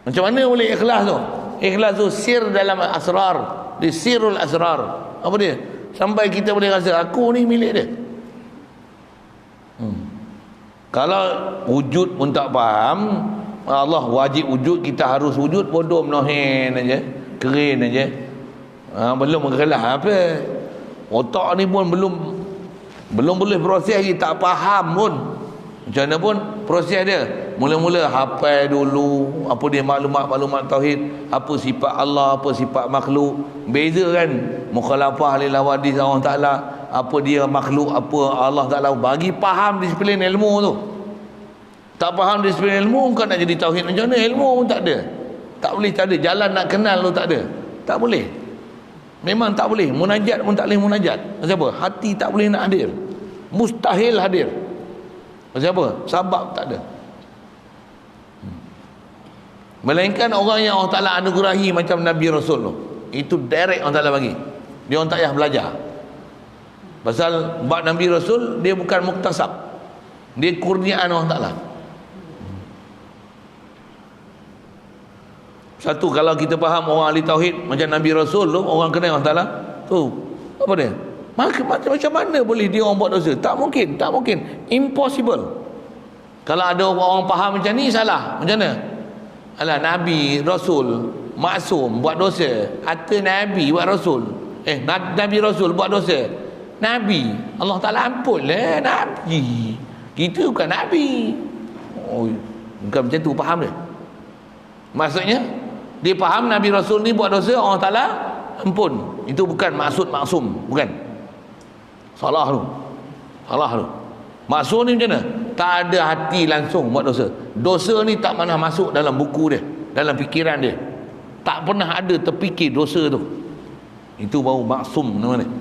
[SPEAKER 2] Macam mana boleh ikhlas tu? Ikhlas tu sir dalam asrar, di sirrul asrar. Apa dia? Sampai kita boleh rasa aku ni milik dia. Kalau wujud pun tak faham, Allah wajib wujud, kita harus wujud, bodoh menohen aja, keren aja. Belum mengelah apa. Otak ni pun belum boleh proses lagi, tak faham pun. Macam mana pun proses dia. Mula-mula hafal dulu apa dia maklumat tauhid, apa sifat Allah, apa sifat makhluk. Beza kan mukhalafah lil hawadis Allah Taala, apa dia makhluk, apa Allah Taala. Bagi faham disiplin ilmu tu. Tak faham disiplin ilmu, kau nak jadi tauhid macam mana? Ilmu pun tak ada. Tak boleh, tak ada. Jalan nak kenal tu tak ada. Tak boleh. Memang tak boleh. Munajat pun tak boleh munajat. Pasal apa? Hati tak boleh nak hadir. Mustahil hadir. Pasal apa? Sabab tak ada. Melainkan orang yang Allah Ta'ala anugerahi macam Nabi Rasul tu, itu direct Allah Ta'ala bagi. Dia orang tak payah belajar. Pasal bab Nabi Rasul, dia bukan muktasab, dia kurniaan Allah Ta'ala. Satu, kalau kita faham orang ahli tauhid macam Nabi Rasul tu, orang kenal Allah Ta'ala tu, apa dia? Macam mana boleh dia orang buat dosa? Tak mungkin. Impossible. Kalau ada orang faham macam ni, salah. Macam mana? Alah, Nabi Rasul maksum buat dosa. Kata Nabi buat Rasul. Nabi Rasul buat dosa. Nabi Allah Ta'ala ampun lah. Nabi kita bukan Nabi. Bukan macam tu faham dia. Maksudnya dia faham Nabi Rasul ni buat dosa, Allah Ta'ala ampun. Itu bukan maksud maksum. Bukan. Salah tu. Maksud ni macam mana? Tak ada hati langsung buat dosa. Dosa ni tak pernah masuk dalam buku dia, dalam fikiran dia. Tak pernah ada terfikir dosa tu. Itu baru maksum nama dia.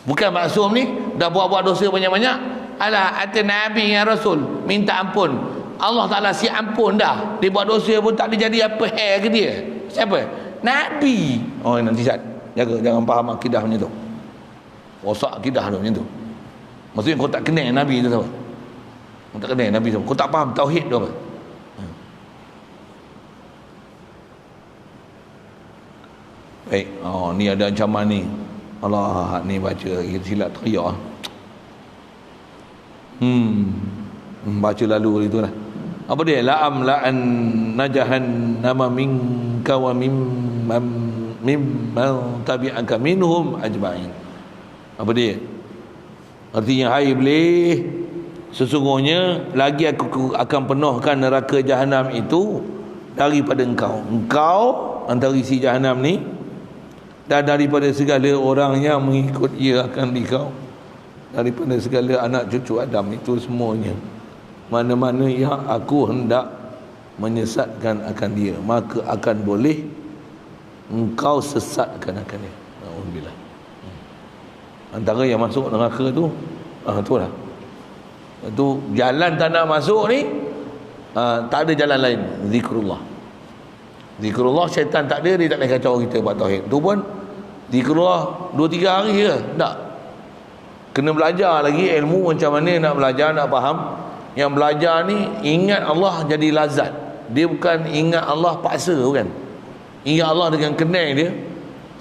[SPEAKER 2] Bukan maksum ni dah buat dosa banyak-banyak. Alah, kata Nabi yang Rasul minta ampun, Allah Ta'ala si ampun dah. Dia buat dosa pun tak ada jadi apa ke dia. Siapa? Nabi. Nanti Zat jaga, jangan faham akidah macam tu. Rosak akidah tu macam tu. Maksudnya kau tak kenal Nabi tu apa? Kau tak kenal Nabi tu. Kau tak faham tauhid tu apa? Baik. Ni ada ancaman ni. Allah, ni baca kita silap teriak. Baca lalu itulah. Apa dia? La'am la'an najahan nama minka wa mimman tabi'aka minhum ajma'in. Apa dia? Artinya, hai iblis, sesungguhnya lagi aku akan penuhkan neraka jahanam itu daripada engkau antara isi jahanam ni, dan daripada segala orang yang mengikut ia akan dikau, daripada segala anak cucu Adam itu semuanya. Mana-mana yang aku hendak menyesatkan akan dia, maka akan boleh engkau sesatkan akan dia. Alhamdulillah. Antara yang masuk neraka tu, itulah. Itu jalan tak nak masuk ni, Tak ada jalan lain, zikrullah. Zikrullah, syaitan tak ada, dia tak boleh kacau kita buat tauhid. Tu pun zikrullah 2-3 hari je, tak. Kena belajar lagi ilmu macam mana nak belajar, nak faham. Yang belajar ni ingat Allah jadi lazat. Dia bukan ingat Allah paksa, bukan. Ingat Allah dengan kenal dia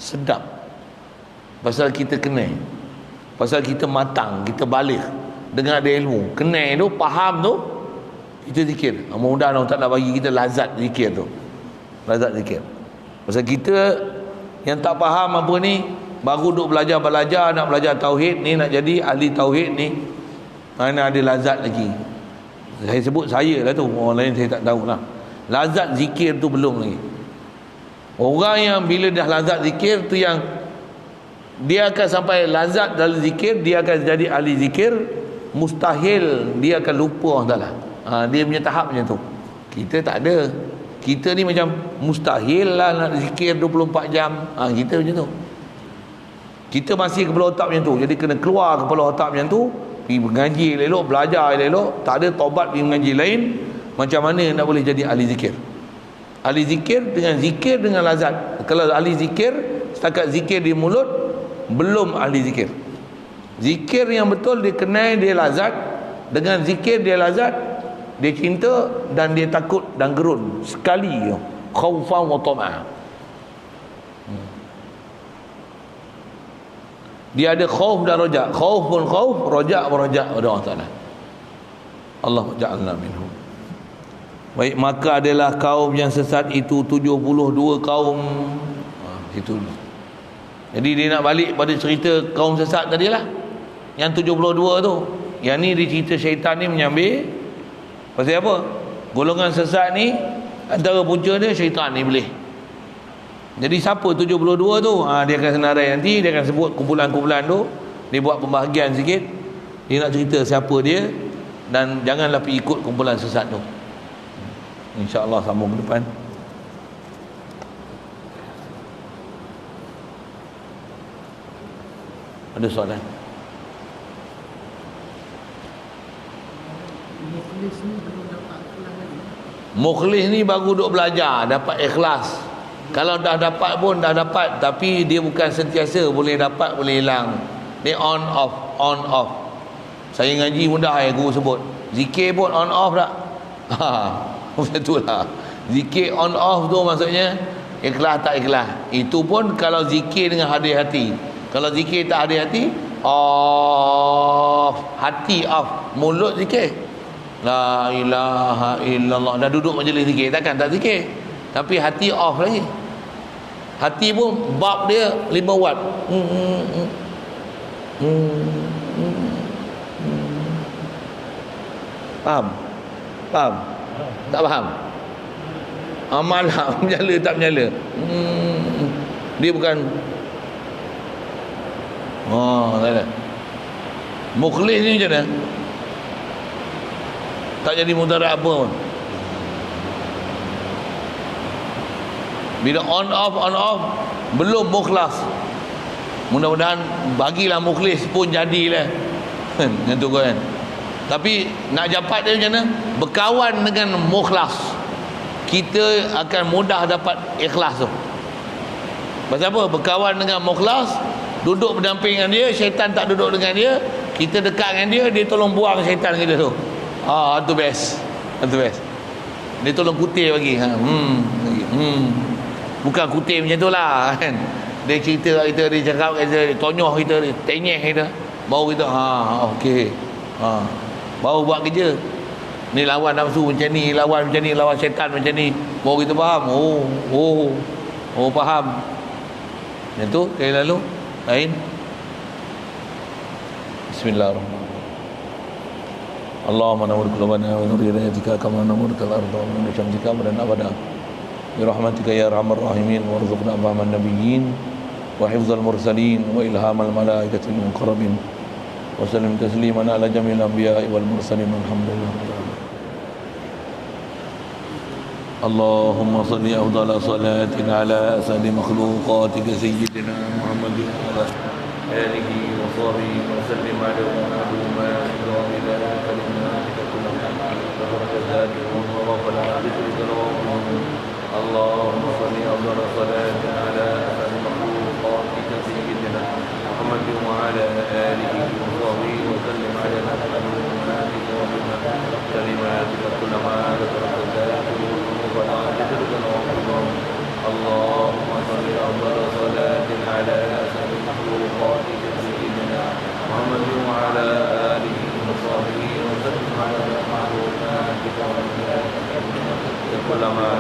[SPEAKER 2] sedap. Pasal kita kenal, pasal kita matang, kita balik dengan ada ilmu, kenal tu, faham tu, kita zikir. Mudah-mudahan Allah tak nak bagi kita lazat zikir tu. Lazat zikir. Pasal kita yang tak faham apa ni, baru duk belajar nak belajar tauhid ni, nak jadi ahli tauhid ni, mana ada lazat lagi. Saya sebut saya lah tu, orang lain saya tak tahu lah. Lazat zikir tu belum lagi. Orang yang bila dah lazat zikir tu, yang dia akan sampai lazat dalam zikir, dia akan jadi ahli zikir, mustahil dia akan lupa Allah Ta'ala. Dia punya tahap macam tu. Kita tak ada. Kita ni macam mustahil lah nak zikir 24 jam. Kita macam tu. Kita masih kepala otak macam tu. Jadi kena keluar kepala otak macam tu, pergi mengaji elok, belajar elok. Tak ada taubat pergi mengaji lain. Macam mana nak boleh jadi ahli zikir? Ahli zikir dengan lazat. Kalau ahli zikir setakat zikir di mulut, belum ahli zikir. Zikir yang betul dia kenal, dia lazat. Dengan zikir dia lazat, dia cinta dan dia takut dan gerun sekali. Khaufan wa tama'ah. Dia ada khauf dan rojak. Khauf pun khauf, rojak pun rojak pada Allah Ta'ala. Allah ja'alna minhum. Baik, maka adalah kaum yang sesat itu 72 kaum. Itu. Jadi dia nak balik pada cerita kaum sesat tadi lah, yang 72 tu. Yang ni dia cerita syaitan ni menyambil. Pasal apa? Golongan sesat ni, antara punca dia syaitan ni boleh. Jadi siapa 72 tu? Dia akan senarai nanti. Dia akan sebut kumpulan-kumpulan tu. Dia buat pembahagian sikit. Dia nak cerita siapa dia. Dan janganlah pergi ikut kumpulan sesat tu. InsyaAllah sambung ke depan. Ada soalan? Mukhlis ni baru duk belajar, dapat ikhlas. Kalau dah dapat pun dah dapat, tapi dia bukan sentiasa boleh dapat, boleh hilang. Dia on off. Saya ngaji mudah guru sebut. Zikir pun on off tak? Betul lah. Zikir on off tu maksudnya ikhlas tak ikhlas. Itu pun kalau zikir dengan hadir hati. Kalau zikir tak hadir hati, off. Hati off, mulut zikir. La ilaha illallah. Dah duduk majlis zikir, takkan tak zikir. Tapi hati off lagi. Hati pun bab dia 5 watt. Faham? Tak faham? Malah menyala tak menyala. Dia bukan. Tak ada. Mukhlis ni macam mana? Tak jadi mudarat apa pun. Bila on off belum mukhlas. Mudah-mudahan bagilah mukhlis pun jadilah. Macam tu kan. Tapi nak dapat dia macam mana? Berkawan dengan mukhlas, kita akan mudah dapat ikhlas tu. Pasal apa? Berkawan dengan mukhlas, duduk berdamping dengan dia, syaitan tak duduk dengan dia, kita dekat dengan dia, dia tolong buang syaitan kita tu. Itu best. Dia tolong kutip bagi. Bukan kutip macam tu lah kan. Dia cerita kat kita, dia cakap kat kita, dia tonyoh kita, dia tenyeh kita, baru kita okey. Baru buat kerja. Ni lawan nafsu macam ni, lawan macam ni, lawan syaitan macam ni, baru kita faham. Faham. Yang tu kali lalu lain. Bismillahirrahmanirrahim. Allahumma nawwir qulubana wa nur hidayatika kama nawwartal arda wa nur syamsika dan abada. Bi rahmatika ya arhamar rahimin warzuqna fahman nabiyyin wa hifdzal mursalin wa ilhamal malaikatil muqarrabin. Wa sallim tasliman ala jamil anbiya'i wal mursalin walhamdulillah. Allahumma salli afdala salatin ala asadi makhluqatika sayyidina Muhammadin wa ala
[SPEAKER 1] آله وصحبه وسلم على معلومات وإلى كلماتك كلها فقد ذاته ورفع ذكرك رواه اللهم صل أفضل صلاة على أسعد مخلوقاتك سيدنا محمد وعلى آله وصحبه وسلم على معلوماتك وبما كلماتك كلما ذكرك ذاته ورفع ذكرك رواه اللهم صل أفضل صلاة على أسعد مخلوقاتك سيدنا محمد وعلى آله وصحبه وسلم على معلوماتك وبما كلما